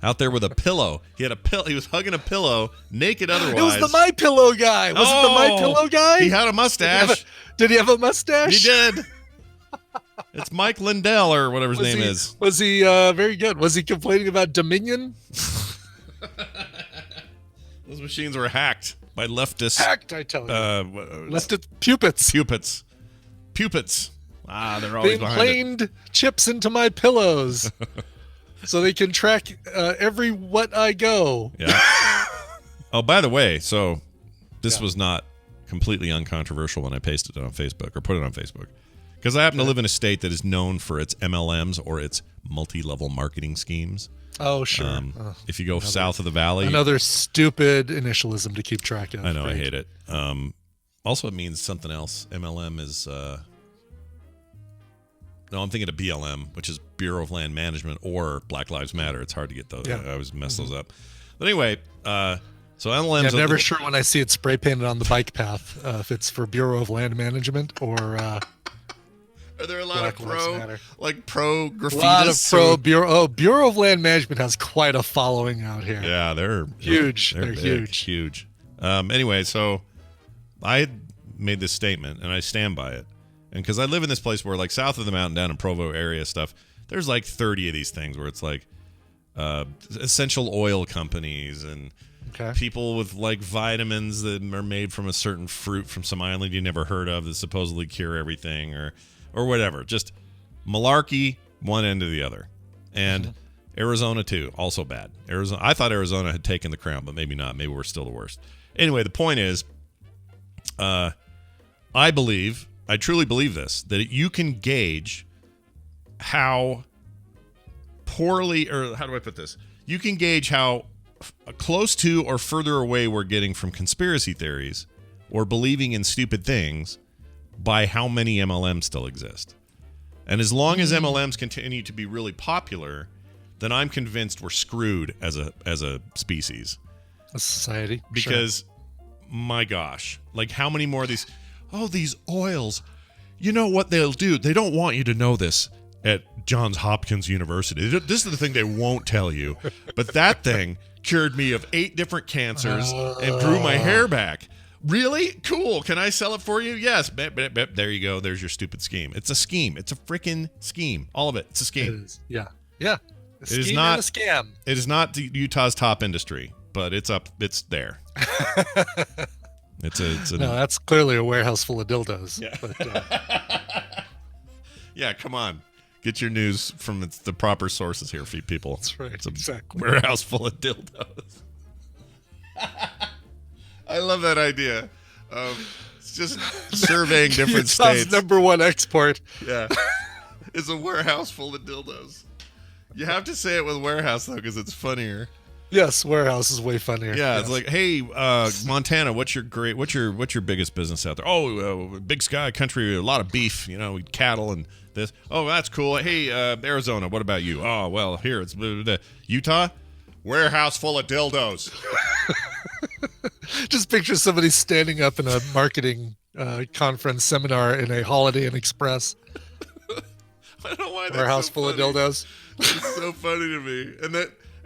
Out there with a pillow. He had a pillow. He was hugging a pillow, naked otherwise. It was the My Pillow guy. Was it the My Pillow guy? He had a mustache. Did he have a mustache? He did. It's Mike Lindell or whatever his name is. Was he very good? Was he complaining about Dominion? Those machines were hacked by leftists. Hacked, I tell you. Leftist puppets. Puppets. They're always behind it. They implanted chips into my pillows. So they can track every what I go. Yeah. Oh, by the way, so this was not completely uncontroversial when I pasted it on Facebook or put it on Facebook. Because I happen to live in a state that is known for its MLMs or its multi-level marketing schemes. Oh, sure. If you go south of the valley. Another stupid initialism to keep track of. I know, right? I hate it. Also, it means something else. MLM is... No, I'm thinking of BLM, which is Bureau of Land Management, or Black Lives Matter. It's hard to get those. Yeah. I always mess those up. But anyway, so MLMs... I'm never sure when I see it spray painted on the bike path if it's for Bureau of Land Management or... Are there a lot of pro graffitis? A lot of pro Bureau. Bureau of Land Management has quite a following out here. Yeah, they're huge. They're big, huge. Anyway, so I made this statement, and I stand by it. And because I live in this place where, like, south of the mountain, down in Provo area stuff, there's like 30 of these things where it's like, essential oil companies and Okay. people with like vitamins that are made from a certain fruit from some island you never heard of that supposedly cure everything or whatever. Just malarkey, one end to the other. And Arizona too, also bad. I thought Arizona had taken the crown, but maybe not. Maybe we're still the worst. Anyway, the point is, I truly believe this, that you can gauge how poorly, or how do I put this? You can gauge how close to or further away we're getting from conspiracy theories or believing in stupid things by how many MLMs still exist. And as long as MLMs continue to be really popular, then I'm convinced we're screwed as a species. A society. Because, my gosh, like how many more of these oils, you know what they'll do? They don't want you to know this at Johns Hopkins University. This is the thing they won't tell you. But that thing cured me of 8 different cancers and grew my hair back. Really? Cool. Can I sell it for you? Yes. There you go. There's your stupid scheme. It's a scheme. It's a freaking scheme. All of it. It's a scheme. It is. Yeah. Yeah. A scheme It is not and a scam. It is not Utah's top industry, but it's up. It's there. No, that's clearly a warehouse full of dildos. Yeah. But, yeah, come on. Get your news from the proper sources here, people. That's right. It's a exactly. warehouse full of dildos. I love that idea. It's just surveying different Utah's states. number one export. Yeah. It's a warehouse full of dildos. You have to say it with warehouse, though, because it's funnier. Yes, warehouse is way funnier. Yeah, yes. It's like, hey, Montana, what's your biggest business out there? Oh, big sky country, a lot of beef, cattle and this. Oh, that's cool. Hey, Arizona, what about you? Oh, well, here it's Utah, warehouse full of dildos. Just picture somebody standing up in a marketing conference seminar in a Holiday Inn Express. I don't know why that's warehouse so full funny. of dildos. It's so funny to me,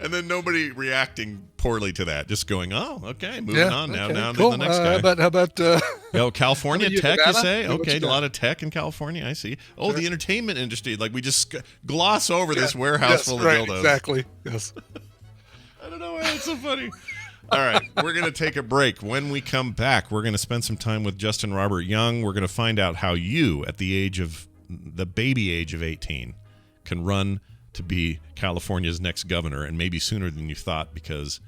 and then nobody reacting poorly to that, just going, "Oh, okay, moving on now. Okay, Now cool. to the next guy." How about California how about tech? Nevada? You say? What Okay, you a got? lot of tech in California. I see. Oh, Sure. the entertainment industry. Like we just gloss over this warehouse Yes, full of right, dildos. Exactly. Yes. I don't know why that's so funny. All right, we're going to take a break. When we come back, we're going to spend some time with Justin Robert Young. We're going to find out how you, at the baby age of 18, can run to be California's next governor, and maybe sooner than you thought, because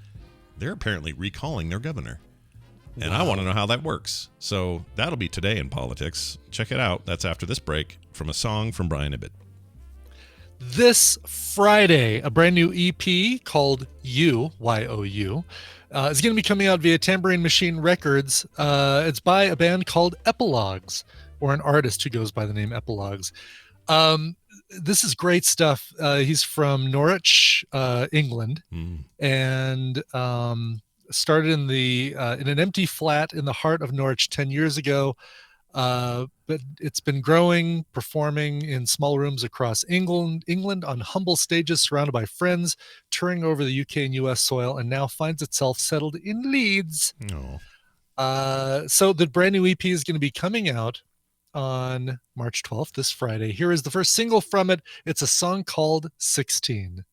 they're apparently recalling their governor. And I want to know how that works. So that'll be today in politics. Check it out. That's after this break from a song from Brian Ibbett. This Friday, a brand new EP called You, Y-O-U, is going to be coming out via Tambourine Machine Records. It's by a band called Epilogues, or an artist who goes by the name Epilogues. This is great stuff. He's from Norwich, England, and started in in an empty flat in the heart of Norwich 10 years ago. But it's been growing, performing in small rooms across England on humble stages, surrounded by friends, touring over the UK and US soil, and now finds itself settled in Leeds. So the brand new EP is going to be coming out on March 12th, this Friday. Here is the first single from it. It's a song called 16.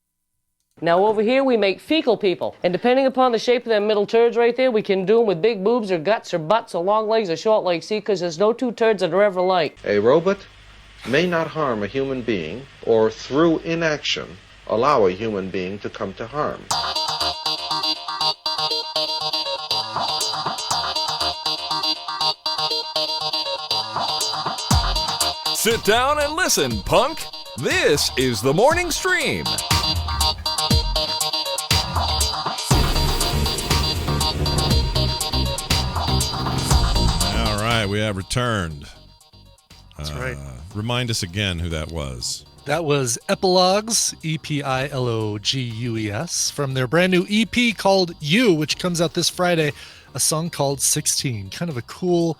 Now over here we make fecal people, and depending upon the shape of them middle turds right there, we can do them with big boobs or guts or butts or long legs or short legs, see, because there's no two turds that are ever alike. A robot may not harm a human being, or through inaction allow a human being to come to harm. Sit down and listen, punk. This is the morning stream. All right, we have returned. That's right. Remind us again who that was. That was Epilogues, Epilogues, from their brand new EP called You, which comes out this Friday, a song called 16. Kind of a cool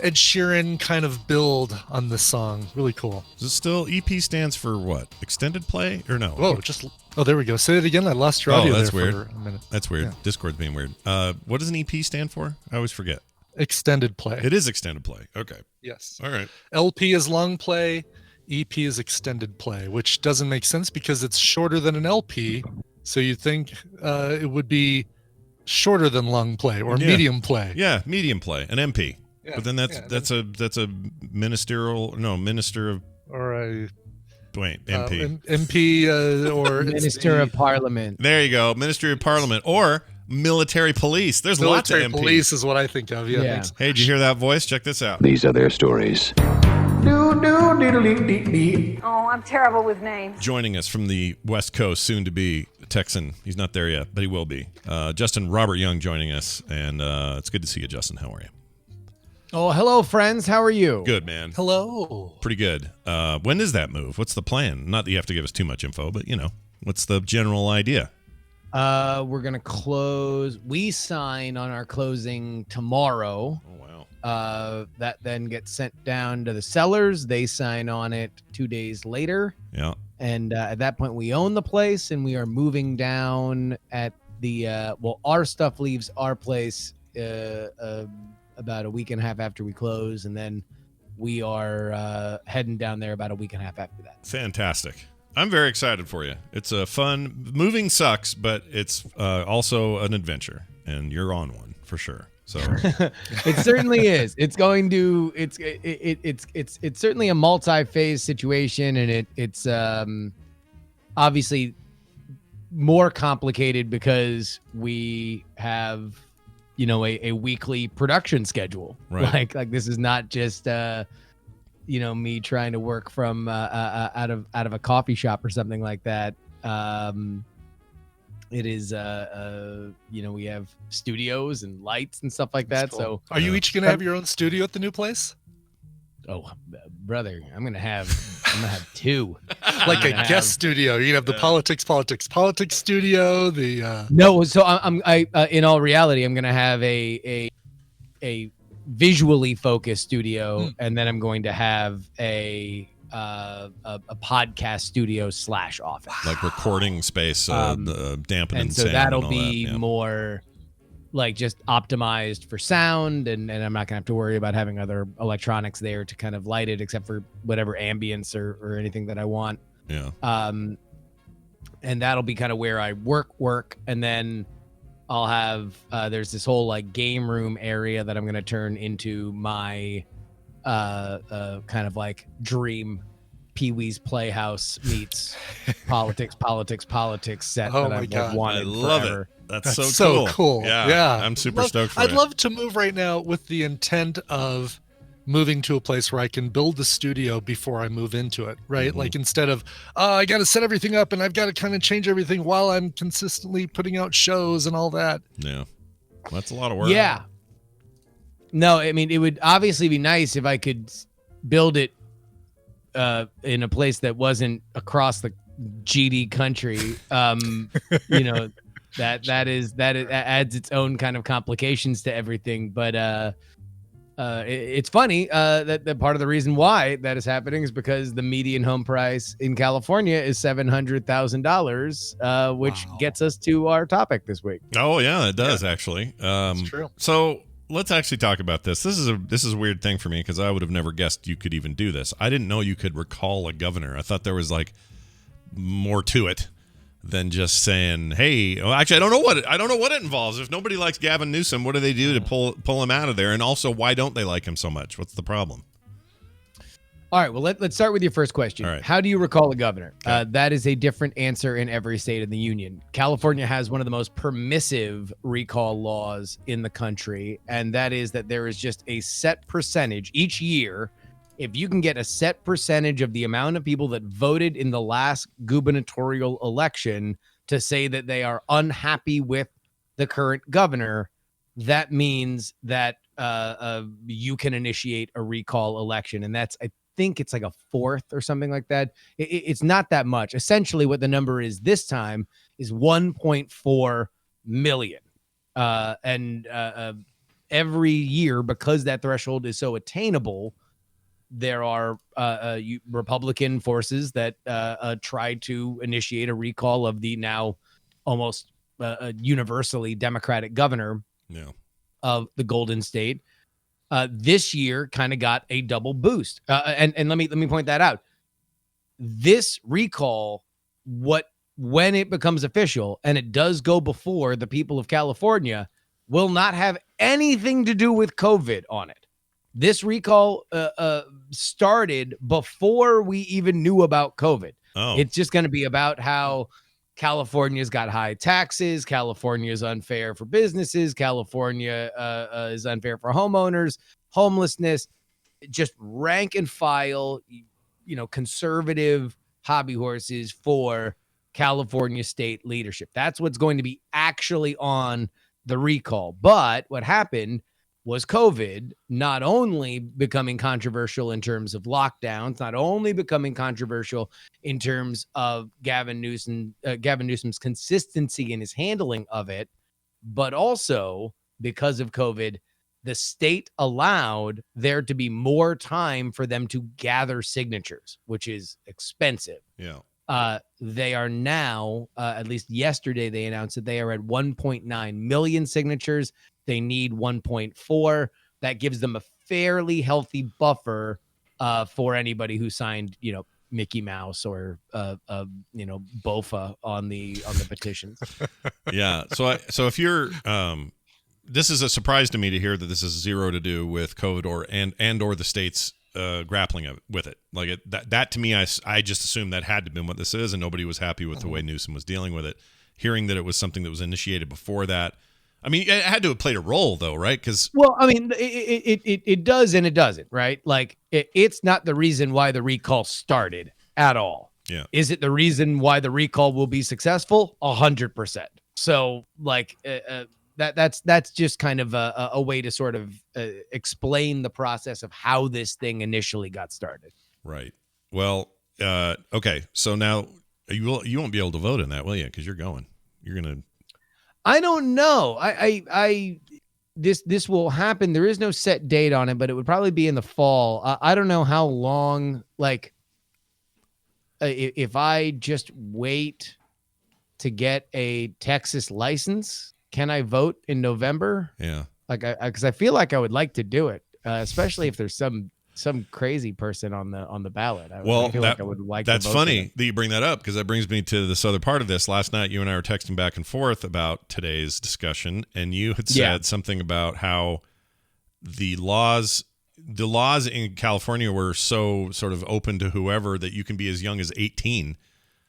Ed Sheeran kind of build on this song. Really cool. Is it still EP stands for what? Extended play or no? Whoa, there we go. Say it again. I lost your audio that's there weird. for a minute. That's weird. Yeah. Discord's being weird. What does an EP stand for? I always forget. Extended play. It is extended play. Okay. Yes. All right. LP is long play. EP is extended play, which doesn't make sense because it's shorter than an LP. So you think it would be shorter than long play or medium play. Yeah, medium play, an MP. Yeah, but then that's a minister of or a MP. MP or Minister of Parliament. There you go, Ministry of Parliament or military police. There's lots of MPs. Military police is what I think of. Yeah. Hey, did you hear that voice? Check this out. These are their stories. Oh, I'm terrible with names. Joining us from the West Coast, soon to be Texan. He's not there yet, but he will be. Justin Robert Young joining us, and it's good to see you, Justin. How are you? Oh, hello, friends. How are you? Good, man. Hello. Pretty good. When is that move? What's the plan? Not that you have to give us too much info, but, what's the general idea? We're going to close. We sign on our closing tomorrow. Oh, wow. That then gets sent down to the sellers. They sign on it 2 days later. Yeah. And at that point, we own the place, and we are moving down at the, our stuff leaves our place about a week and a half after we close, and then we are heading down there about a week and a half after that. Fantastic. I'm very excited for you. It's a fun, moving sucks, but it's also an adventure, and you're on one for sure. So it certainly is. It's going to. It's certainly a multi-phase situation, and it's obviously more complicated because we have a weekly production schedule. Right. Like this is not just me trying to work from out of a coffee shop or something like that. It is we have studios and lights and stuff like that. Cool. So are you each gonna have your own studio at the new place? Oh, brother, I'm gonna have two. Like a guest studio. You can have the politics studio. The no. So I in all reality, I'm gonna have a visually focused studio, and then I'm going to have a podcast studio / office, like recording space, dampened and so sound that'll and all be that, yeah. more like just optimized for sound, and I'm not gonna have to worry about having other electronics there to kind of light it, except for whatever ambience or anything that I want. Yeah. And that'll be kind of where I work, and then I'll have there's this whole like game room area that I'm gonna turn into my kind of like dream Pee-wee's Playhouse meets politics set Oh that my I've God. wanted I love forever. it. That's so cool. Yeah. I'm super stoked for I'd it. love to move right now with the intent of moving to a place where I can build the studio before I move into it, right? Mm-hmm. Like instead of, I got to set everything up and I've got to kind of change everything while I'm consistently putting out shows and all that. Yeah. That's a lot of work. Yeah. No, I mean, it would obviously be nice if I could build it in a place that wasn't across the GD country. That adds its own kind of complications to everything. But it's funny that part of the reason why that is happening is because the median home price in California is $700,000, which gets us to our topic this week. Oh yeah, it does actually. That's true. So let's actually talk about this. This is a weird thing for me because I would have never guessed you could even do this. I didn't know you could recall a governor. I thought there was like more to it than just saying, "Hey." Well, actually, I don't know what it involves. If nobody likes Gavin Newsom, what do they do to pull him out of there? And also, why don't they like him so much? What's the problem? All right, well, let's start with your first question. All right. How do you recall a governor? That is a different answer in every state in the union. California has one of the most permissive recall laws in the country, and that is that there is just a set percentage each year. If you can get a set percentage of the amount of people that voted in the last gubernatorial election to say that they are unhappy with the current governor, that means that you can initiate a recall election. And that's, I think it's like a fourth or something like that. It's not that much. Essentially what the number is this time is 1.4 million. Every year, because that threshold is so attainable, there are Republican forces that try to initiate a recall of the now almost universally Democratic governor of the Golden State. This year kind of got a double boost. And let me point that out. this recall, when it becomes official, and it does go before the people of California, will not have anything to do with COVID on it. This recall started before we even knew about COVID. Oh. It's just going to be about how California's got high taxes. California is unfair for businesses. California is unfair for homeowners, homelessness, just rank and file, conservative hobby horses for California state leadership. That's what's going to be actually on the recall. But what happened was COVID not only becoming controversial in terms of lockdowns, not only becoming controversial in terms of Gavin Newsom's consistency in his handling of it, but also because of COVID, the state allowed there to be more time for them to gather signatures, which is expensive. Yeah. They are now, at least yesterday, they announced that they are at 1.9 million signatures. They need 1.4. That gives them a fairly healthy buffer for anybody who signed, Mickey Mouse or Bofa on the petitions. Yeah. So if you're this is a surprise to me to hear that this is zero to do with COVID or the state's grappling with it. Like that to me, I just assumed that had to have been what this is, and nobody was happy with the way Newsom was dealing with it. Hearing that it was something that was initiated before that, I mean, it had to have played a role, though, right? Because it does and it doesn't, right? Like it's not the reason why the recall started at all. Yeah. Is it the reason why the recall will be successful? 100%. So like that's just kind of a way to sort of explain the process of how this thing initially got started. Right. Well, okay. So now you won't be able to vote in that, will you? Because you're going. You're gonna. I don't know. This will happen. There is no set date on it, but it would probably be in the fall. I don't know how long. Like, if I just wait to get a Texas license, can I vote in November? Yeah. Like, because I feel like I would like to do it, especially if there's some crazy person on the ballot. I feel like I would like. That's to vote funny that you bring that up, because that brings me to this other part of this. Last night, you and I were texting back and forth about today's discussion, and you had said something about how the laws in California were so sort of open to whoever that you can be as young as 18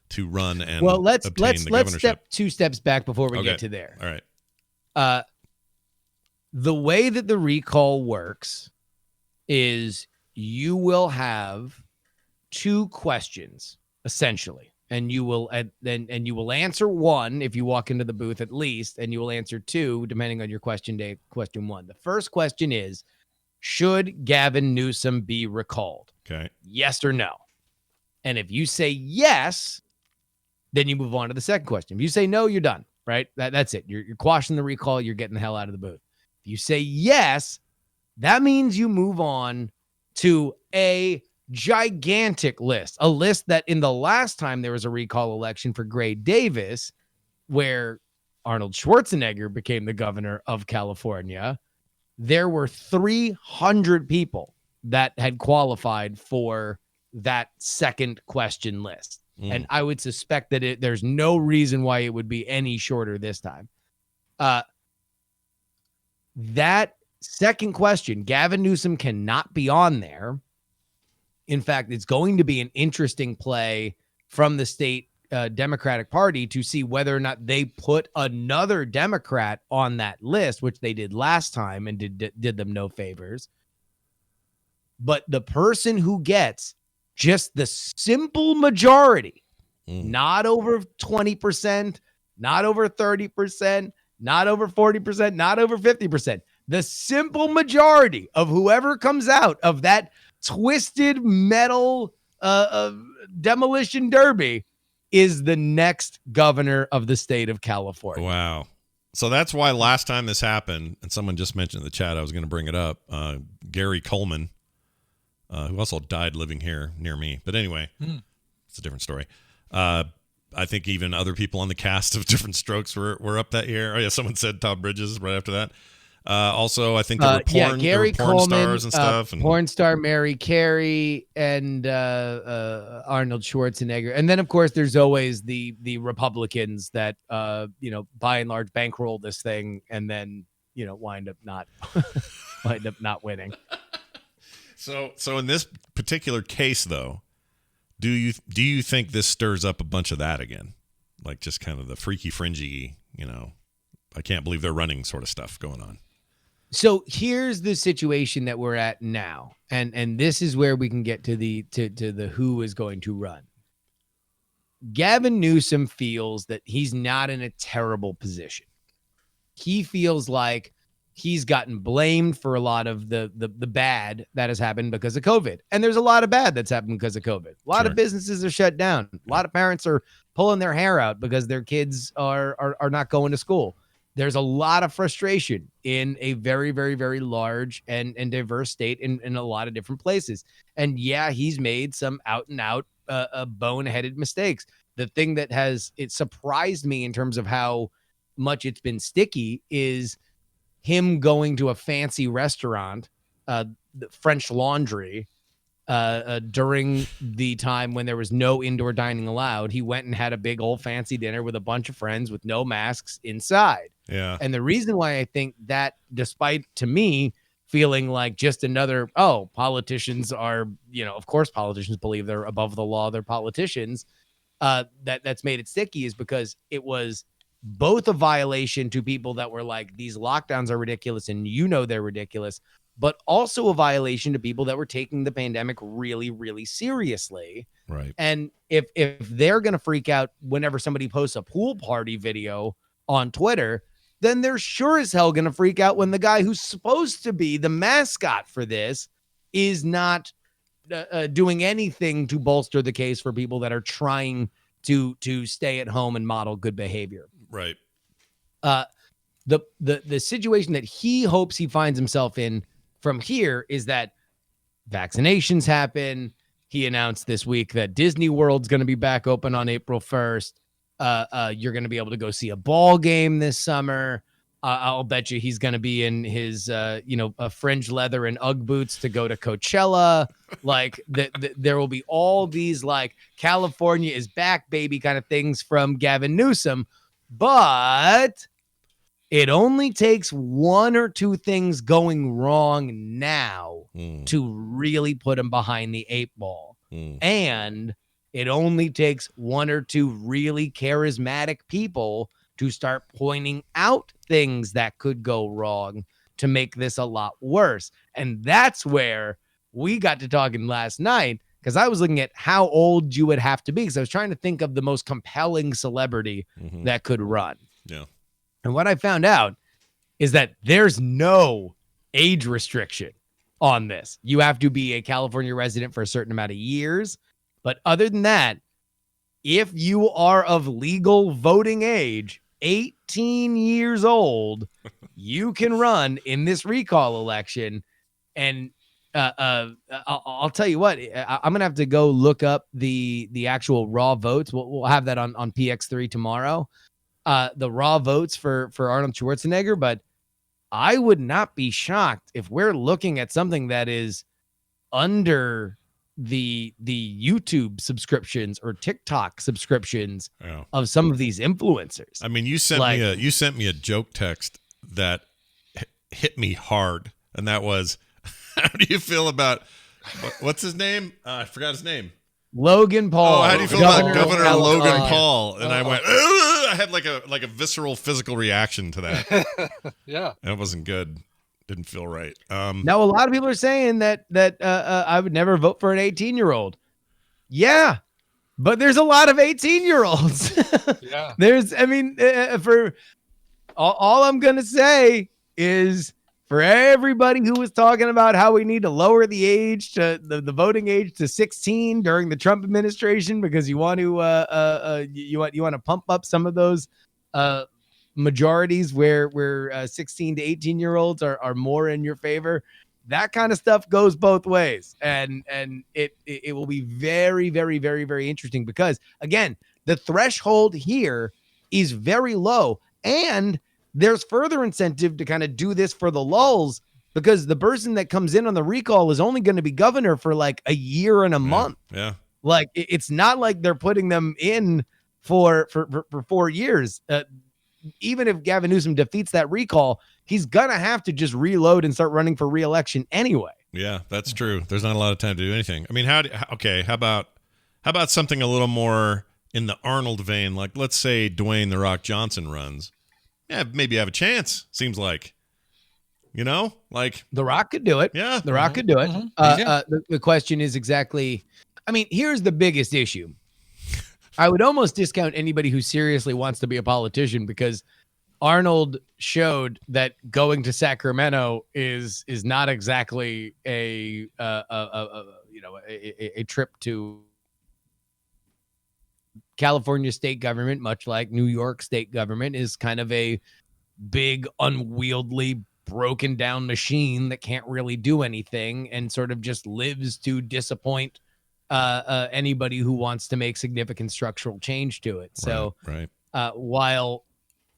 to run and let's governorship. step 2 steps back before we get to there. All right. The way that the recall works is you will have 2 questions essentially, and you will answer one if you walk into the booth at least, and you will answer 2 depending on your question day. Question 1. The first question is, should Gavin Newsom be recalled? Okay. Yes or no? And if you say yes, then you move on to the second question. If you say no, you're done, right? That's it. You're quashing the recall. You're getting the hell out of the booth. If you say yes, that means you move on to a gigantic list, a list that in the last time there was a recall election for Gray Davis, where Arnold Schwarzenegger became the governor of California, there were 300 people that had qualified for that second question list. And I would suspect that there's no reason why it would be any shorter this time. That second question, Gavin Newsom cannot be on there. In fact, it's going to be an interesting play from the state Democratic Party to see whether or not they put another Democrat on that list, which they did last time and did them no favors. But the person who gets just the simple majority, not over 20%, not over 30%, not over 40%, not over 50%, the simple majority of whoever comes out of that twisted metal demolition derby is the next governor of the state of California. Wow. So that's why last time this happened, and someone just mentioned in the chat, I was going to bring it up, Gary Coleman, who also died living here near me. But anyway, it's a different story. I think even other people on the cast of Different Strokes were up that year. Oh, yeah, someone said Todd Bridges right after that. Also, I think there were porn, Gary there were porn Coleman, stars and stuff. And porn star Mary Carey and Arnold Schwarzenegger. And then, of course, there's always the Republicans that, by and large bankroll this thing and then, wind up not winning. So in this particular case, though, do you think this stirs up a bunch of that again? Like just kind of the freaky, fringy, I can't believe they're running sort of stuff going on. So here's the situation that we're at now, and this is where we can get to the who is going to run. Gavin Newsom feels that he's not in a terrible position. He feels like he's gotten blamed for a lot of the bad that has happened because of COVID, and there's a lot of bad that's happened because of COVID. A lot of businesses are shut down. A lot of parents are pulling their hair out because their kids are not going to school. There's a lot of frustration in a very, very, very large and diverse state in a lot of different places. And yeah, he's made some out and out boneheaded mistakes. The thing that it surprised me in terms of how much it's been sticky is him going to a fancy restaurant, French Laundry, during the time when there was no indoor dining allowed. He went and had a big old fancy dinner with a bunch of friends with no masks inside. Yeah. And the reason why I think that, despite to me feeling like just another, politicians are, of course politicians believe they're above the law, they're politicians, that's made it sticky, is because it was both a violation to people that were like, these lockdowns are ridiculous and they're ridiculous, but also a violation to people that were taking the pandemic really, really seriously. Right. And if they're going to freak out whenever somebody posts a pool party video on Twitter, then they're sure as hell going to freak out when the guy who's supposed to be the mascot for this is not doing anything to bolster the case for people that are trying to stay at home and model good behavior. Right. The situation that he hopes he finds himself in from here is that vaccinations happen. He announced this week that Disney World's going to be back open on April 1st. You're going to be able to go see a ball game this summer. I'll bet you he's going to be in his, fringe leather and Ugg boots to go to Coachella. Like there will be all these like California is back, baby kind of things from Gavin Newsom. But it only takes one or two things going wrong now to really put him behind the 8 ball. And it only takes one or two really charismatic people to start pointing out things that could go wrong to make this a lot worse. And that's where we got to talking last night, because I was looking at how old you would have to be, because I was trying to think of the most compelling celebrity that could run. Yeah. And what I found out is that there's no age restriction on this. You have to be a California resident for a certain amount of years. But other than that, if you are of legal voting age, 18 years old, you can run in this recall election. And I'll tell you what, I'm going to have to go look up the actual raw votes. We'll have that on PX3 tomorrow. The raw votes for Arnold Schwarzenegger, but I would not be shocked if we're looking at something that is under the YouTube subscriptions or TikTok subscriptions of some of these influencers. I mean, you sent me a joke text that hit me hard, and that was, how do you feel about what's his name? I forgot his name. Logan Paul. Oh, how do you feel about Governor Logan Paul? And I went, ugh! I had like a visceral physical reaction to that. Yeah, that wasn't good. Didn't feel right. Now, a lot of people are saying that I would never vote for an 18-year-old. Yeah, but there's a lot of 18-year-olds. Yeah. For all I'm going to say is, for everybody who was talking about how we need to lower the age to the voting age to 16 during the Trump administration because you want to you want to pump up some of those majorities where 16 to 18-year-olds are more in your favor. That kind of stuff goes both ways, and it will be very, very, very, very interesting because, again, the threshold here is very low, and there's further incentive to kind of do this for the lulls, because the person that comes in on the recall is only going to be governor for like a year and a month. Yeah. Like it's not like they're putting them in for 4 years. Even if Gavin Newsom defeats that recall, he's going to have to just reload and start running for re-election anyway. Yeah, that's true. There's not a lot of time to do anything. I mean, how about something a little more in the Arnold vein? Like, let's say Dwayne "The Rock" Johnson runs. Yeah, maybe have a chance. Seems like, like The Rock could do it. Yeah, The Rock could do it. The question is exactly. I mean, here's the biggest issue. I would almost discount anybody who seriously wants to be a politician, because Arnold showed that going to Sacramento is not exactly a trip to California state government, much like New York state government is kind of a big, unwieldy, broken down machine that can't really do anything and sort of just lives to disappoint anybody who wants to make significant structural change to it. So right. While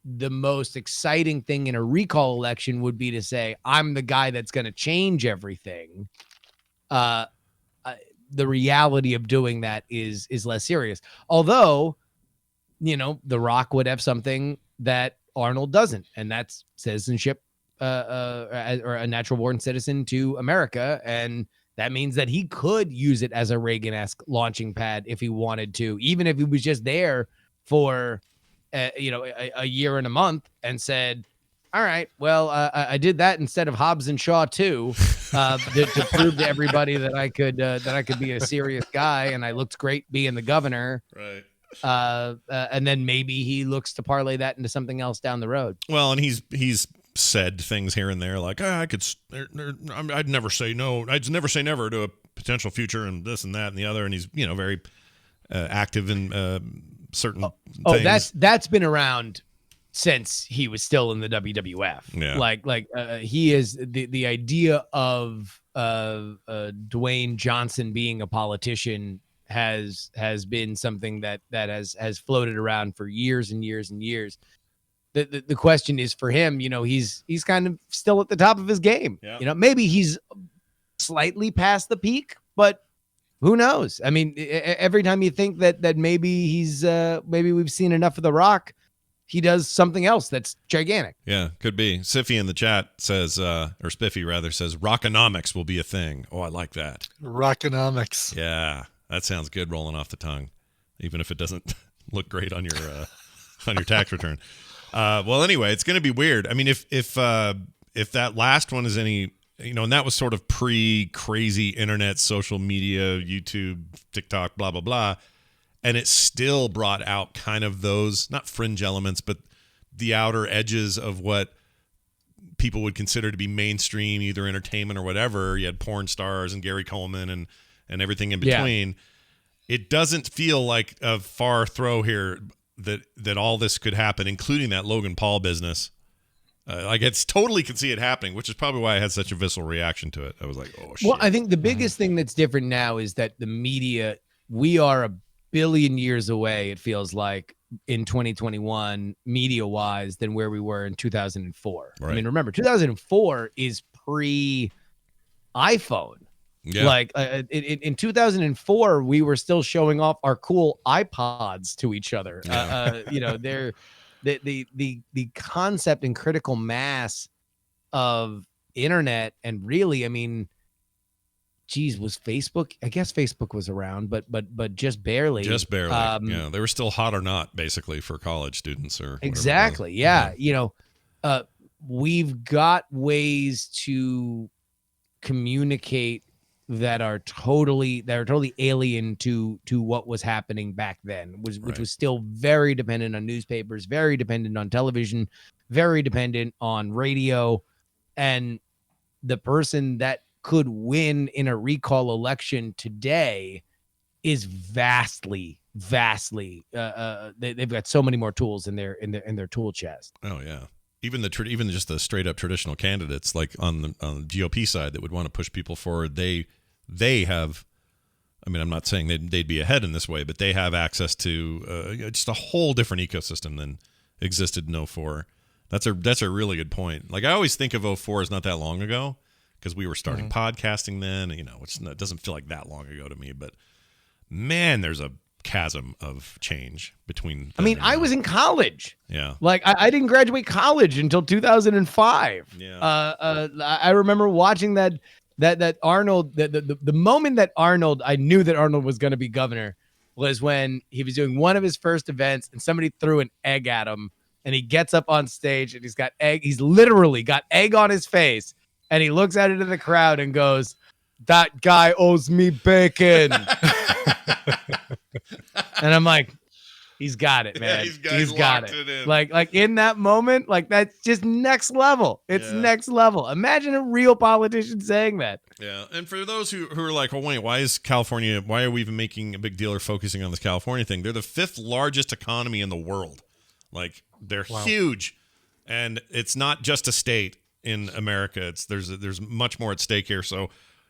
the most exciting thing in a recall election would be to say, I'm the guy that's going to change everything, the reality of doing that is less serious. Although, The Rock would have something that Arnold doesn't, and that's citizenship or a natural born citizen to America. And that means that he could use it as a Reagan-esque launching pad if he wanted to, even if he was just there for, a year and a month and said, all right, well, I did that instead of Hobbs and Shaw too, to prove to everybody that I could be a serious guy, and I looked great being the governor. Right. And then maybe he looks to parlay that into something else down the road. Well, and he's said things here and there like, I'd never say no. I'd never say never to a potential future and this and that and the other. And he's, very active in certain things. That's been around since he was still in the WWF. Yeah. He is the idea of Dwayne Johnson being a politician has been something that has floated around for years and years and years. The question is for him, he's kind of still at the top of his game. Yeah. Maybe he's slightly past the peak, but who knows? I mean, every time you think that maybe maybe we've seen enough of The Rock, he does something else that's gigantic. Yeah, could be. Siffy in the chat says, or Spiffy rather, says Rockonomics will be a thing. Oh, I like that. Rockonomics. Yeah, that sounds good rolling off the tongue, even if it doesn't look great on your tax return. Well, anyway, it's going to be weird. I mean, if that last one is any, and that was sort of pre-crazy internet, social media, YouTube, TikTok, blah, blah, blah. And it still brought out kind of those, not fringe elements, but the outer edges of what people would consider to be mainstream, either entertainment or whatever. You had porn stars and Gary Coleman and everything in between. Yeah. It doesn't feel like a far throw here that all this could happen, including that Logan Paul business. It's totally can see it happening, which is probably why I had such a visceral reaction to it. I was like, oh, shit. Well, I think the biggest thing that's different now is that the media, we are a billion years away, it feels like, in 2021, media-wise, than where we were in 2004. Right. I mean, remember, 2004 is pre-iPhone. Yeah. In 2004, we were still showing off our cool iPods to each other. They're the concept and critical mass of internet, and really, I mean, geez, was Facebook? I guess Facebook was around, but just barely. Just barely. Yeah, they were still hot or not, basically, for college students or exactly. Yeah, we've got ways to communicate that are totally alien to what was happening back then, which was still very dependent on newspapers, very dependent on television, very dependent on radio, and the person that could win in a recall election today is vastly they've got so many more tools in their tool chest. Oh yeah. Even just the straight up traditional candidates, like on the GOP side, that would want to push people forward, they have, I mean, I'm not saying they'd be ahead in this way, but they have access to just a whole different ecosystem than existed in 04. That's a really good point. Like I always think of 04 as not that long ago because we were starting podcasting then, it doesn't feel like that long ago to me, but man, there's a chasm of change between. I mean, I was in college. Yeah. Like I didn't graduate college until 2005. Yeah. I remember watching that Arnold, the moment that I knew that Arnold was going to be governor was when he was doing one of his first events and somebody threw an egg at him and he gets up on stage and he's literally got egg on his face and he looks out into the crowd and goes, "That guy owes me bacon." And I'm like, he's got it, man. Yeah, he's got it. in. Like in that moment, like that's just next level. It's next level. Imagine a real politician saying that. Yeah. And for those who are like, well, wait, why are we even making a big deal or focusing on this California thing? They're the 5th largest economy in the world. Like they're huge. And it's not just a state in America. There's much more at stake here. So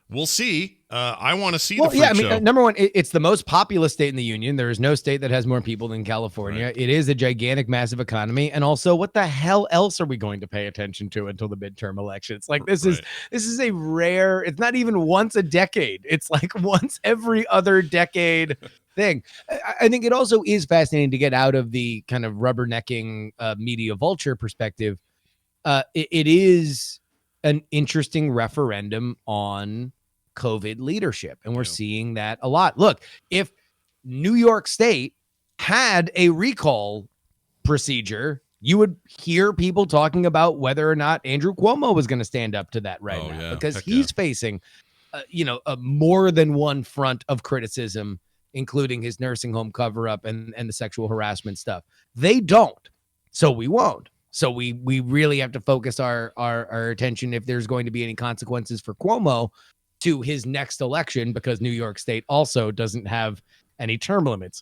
we'll see. I want to see the freak show. Number one, it's the most populous state in the union. There is no state that has more people than California. Right. It is a gigantic, massive economy. And also, what the hell else are we going to pay attention to until the midterm elections? Like this is a rare. It's not even once a decade. It's like once every other decade thing. I think it also is fascinating to get out of the kind of rubbernecking media vulture perspective. It is an interesting referendum on COVID leadership. And we're seeing that a lot. Look, if New York State had a recall procedure, you would hear people talking about whether or not Andrew Cuomo was going to stand up to that now, because he's facing, a more than one front of criticism, including his nursing home cover up and the sexual harassment stuff. They don't. So we won't. So we really have to focus our attention, if there's going to be any consequences for Cuomo, to his next election, because New York State also doesn't have any term limits.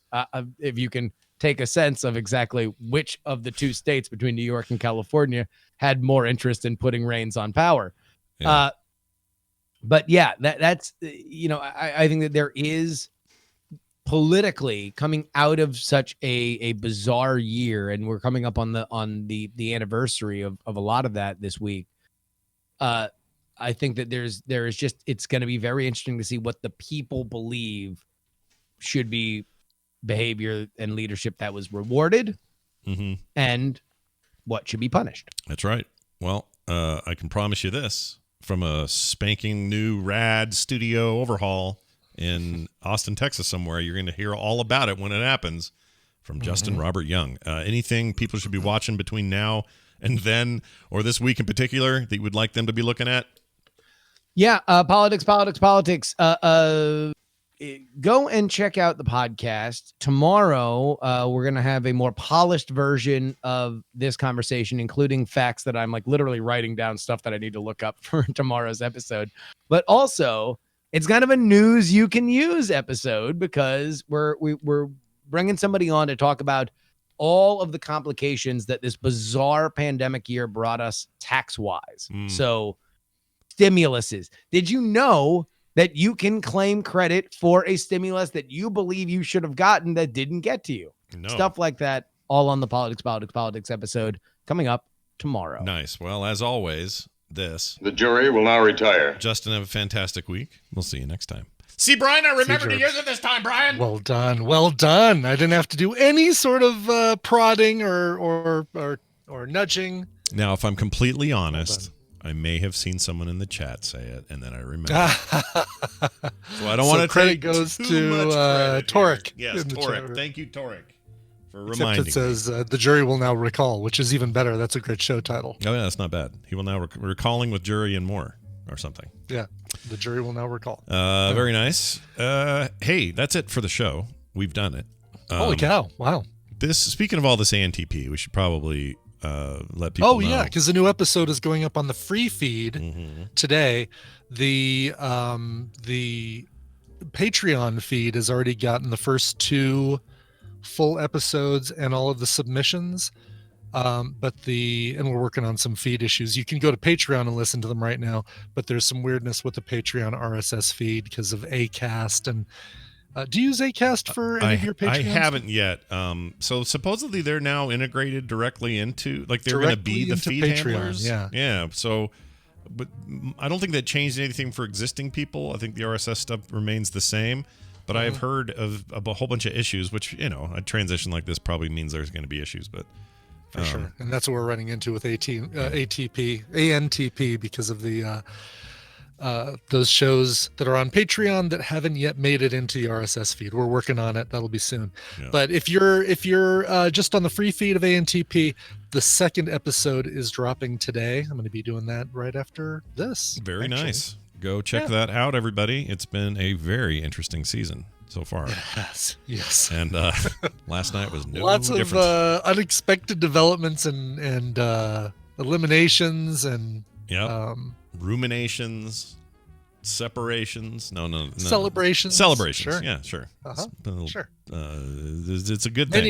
If you can take a sense of exactly which of the two states between New York and California had more interest in putting reins on power. Yeah. But yeah, that's I think that there is politically coming out of such a bizarre year, and we're coming up on the anniversary of a lot of that this week. I think that there is just, it's going to be very interesting to see what the people believe should be behavior and leadership that was rewarded, and what should be punished. That's right. Well, I can promise you this, from a spanking new rad studio overhaul in Austin, Texas somewhere, you're going to hear all about it when it happens from Justin Robert Young. Anything people should be watching between now and then, or this week in particular, that you would like them to be looking at? Yeah, politics. Go and check out the podcast. Tomorrow, we're going to have a more polished version of this conversation, including facts that I'm like literally writing down stuff that I need to look up for tomorrow's episode. But also, it's kind of a news you can use episode, because we're bringing somebody on to talk about all of the complications that this bizarre pandemic year brought us tax-wise. So stimuluses. Did you know that you can claim credit for a stimulus that you believe you should have gotten that didn't get to you? No. Stuff like that, all on the politics episode coming up tomorrow. Nice. Well, as always, the jury will now retire. Justin, have a fantastic week. We'll see you next time. See, Brian, I remembered to use it this time, Brian. Well done. I didn't have to do any sort of prodding or nudging. Now, if I'm completely honest, I may have seen someone in the chat say it, and then I remember. So I don't want to credit goes to Torek. Yes, Torek. Thank you, Torek, for reminding me. It says the jury will now recall, which is even better. That's a great show title. Oh yeah, that's not bad. He will now recalling with jury and more, or something. Yeah, the jury will now recall. Very nice. Hey, that's it for the show. We've done it. Holy cow! Wow. Speaking of all this ANTP, we should probably let people know. Yeah, because the new episode is going up on the free feed today. The Patreon feed has already gotten the first 2 full episodes and all of the submissions. And we're working on some feed issues. You can go to Patreon and listen to them right now, but there's some weirdness with the Patreon RSS feed because of Acast, and Do you use Acast for any of your Patreons? I haven't yet. So supposedly they're now integrated directly into, like they're going to be the feed Patreon, handlers. Yeah. Yeah. So, but I don't think that changed anything for existing people. I think the RSS stuff remains the same. But I've heard of a whole bunch of issues, which, a transition like this probably means there's going to be issues. But for sure. And that's what we're running into with ANTP, because of the those shows that are on Patreon that haven't yet made it into the RSS feed. We're working on it. That'll be soon. Yeah. But if you're just on the free feed of ANTP, the second episode is dropping today. I'm going to be doing that right after this. Very nice. Go check that out, everybody. It's been a very interesting season so far. Yes. And last night was no lots different. of unexpected developments and eliminations and ruminations, separations. No. Celebrations. Sure. Yeah, sure. Sure. It's a good thing.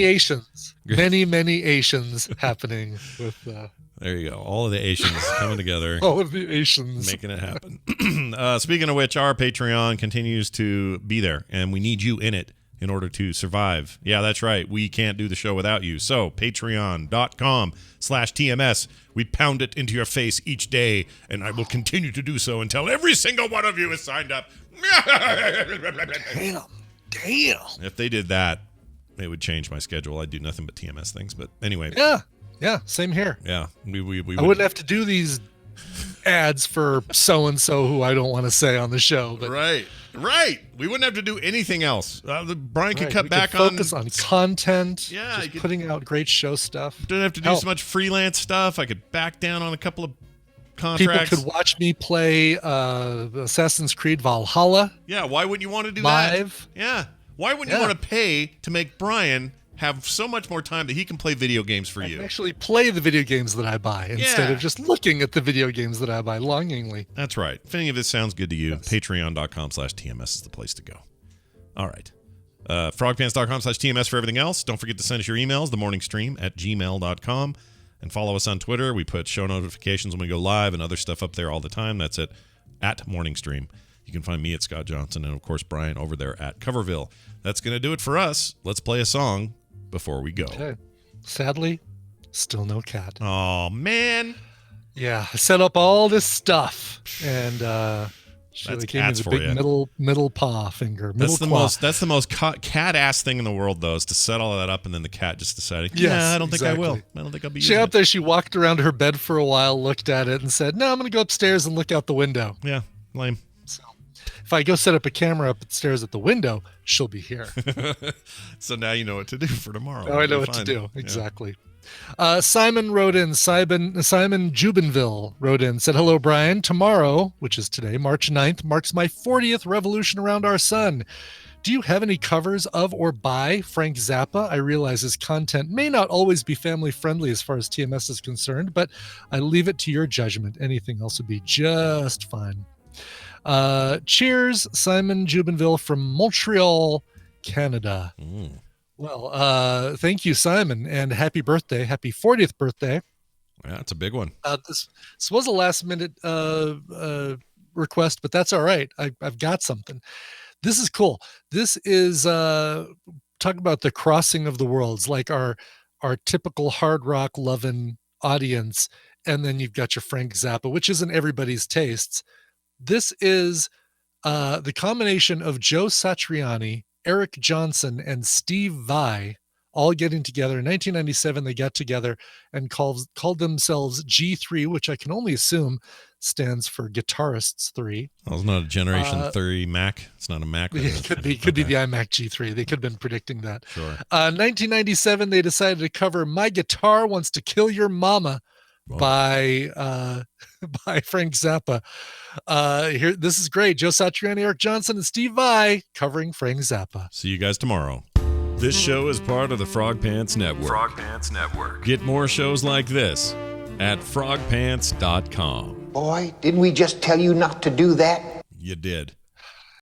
Many Asians happening with. There you go. All of the Asians coming together. All of the Asians. Making it happen. Speaking of which, our Patreon continues to be there, and we need you in it in order to survive. Yeah, that's right. We can't do the show without you. So, patreon.com/TMS. We pound it into your face each day, and I will continue to do so until every single one of you is signed up. Damn. If they did that, it would change my schedule. I'd do nothing but TMS things. But anyway. Yeah, same here. Yeah, we I wouldn't have to do these ads for so-and-so who I don't want to say on the show. But Right. We wouldn't have to do anything else. Brian could cut back focus on content. Yeah, just putting out great show stuff. Don't have to do so much freelance stuff. I could back down on a couple of contracts. People could watch me play Assassin's Creed Valhalla. Yeah, why wouldn't you want to do live? That? Yeah. Why wouldn't you want to pay to make Brian have so much more time that he can play video games for you? Actually play the video games that I buy instead of just looking at the video games that I buy longingly. That's right. If any of this sounds good to you, patreon.com/TMS is the place to go. All right. Frogpants.com/TMS for everything else. Don't forget to send us your emails, themorningstream@gmail.com, and follow us on Twitter. We put show notifications when we go live and other stuff up there all the time. That's it, @morningstream. You can find me at Scott Johnson and, of course, Brian over there at Coverville. That's going to do it for us. Let's play a song before we go. Okay. Sadly, still no cat. Oh, man. Yeah, I set up all this stuff, and she That's gave me cats the for big you. middle paw finger. That's the most cat-ass thing in the world, though, is to set all that up, and then the cat just decided, I don't think I will. I don't think I'll be using She up it. there, she walked around her bed for a while, looked at it, and said, no, I'm going to go upstairs and look out the window. Yeah, lame. So if I go set up a camera upstairs at the window, she'll be here. So now you know what to do for tomorrow. Now I know what to do. Exactly. Simon wrote in, Simon Jubenville wrote in, said, hello, Brian. Tomorrow, which is today, March 9th, marks my 40th revolution around our sun. Do you have any covers of or by Frank Zappa? I realize his content may not always be family friendly as far as TMS is concerned, but I leave it to your judgment. Anything else would be just fine. Cheers, Simon Jubenville from Montreal, Canada. Well, thank you, Simon, and happy birthday. Happy 40th birthday. Yeah, it's a big one. This was a last-minute request, but that's all right. I've got something. This is cool. This is talk about the crossing of the worlds, like our typical hard rock loving audience, and then you've got your Frank Zappa, which isn't everybody's tastes. This is the combination of Joe Satriani, Eric Johnson, and Steve Vai all getting together. In 1997, they got together and called themselves G3, which I can only assume stands for Guitarists 3. Well, it's not a Generation 3 Mac. It's not a Mac. It could be the iMac G3. They could have been predicting that. Sure. 1997, they decided to cover My Guitar Wants to Kill Your Mama by Frank Zappa. Here, this is great. Joe Satriani, Eric Johnson, and Steve Vai covering Frank Zappa. See you guys tomorrow. This show is part of the Frog Pants Network. Frog Pants Network. Get more shows like this at frogpants.com. Boy, didn't we just tell you not to do that? You did.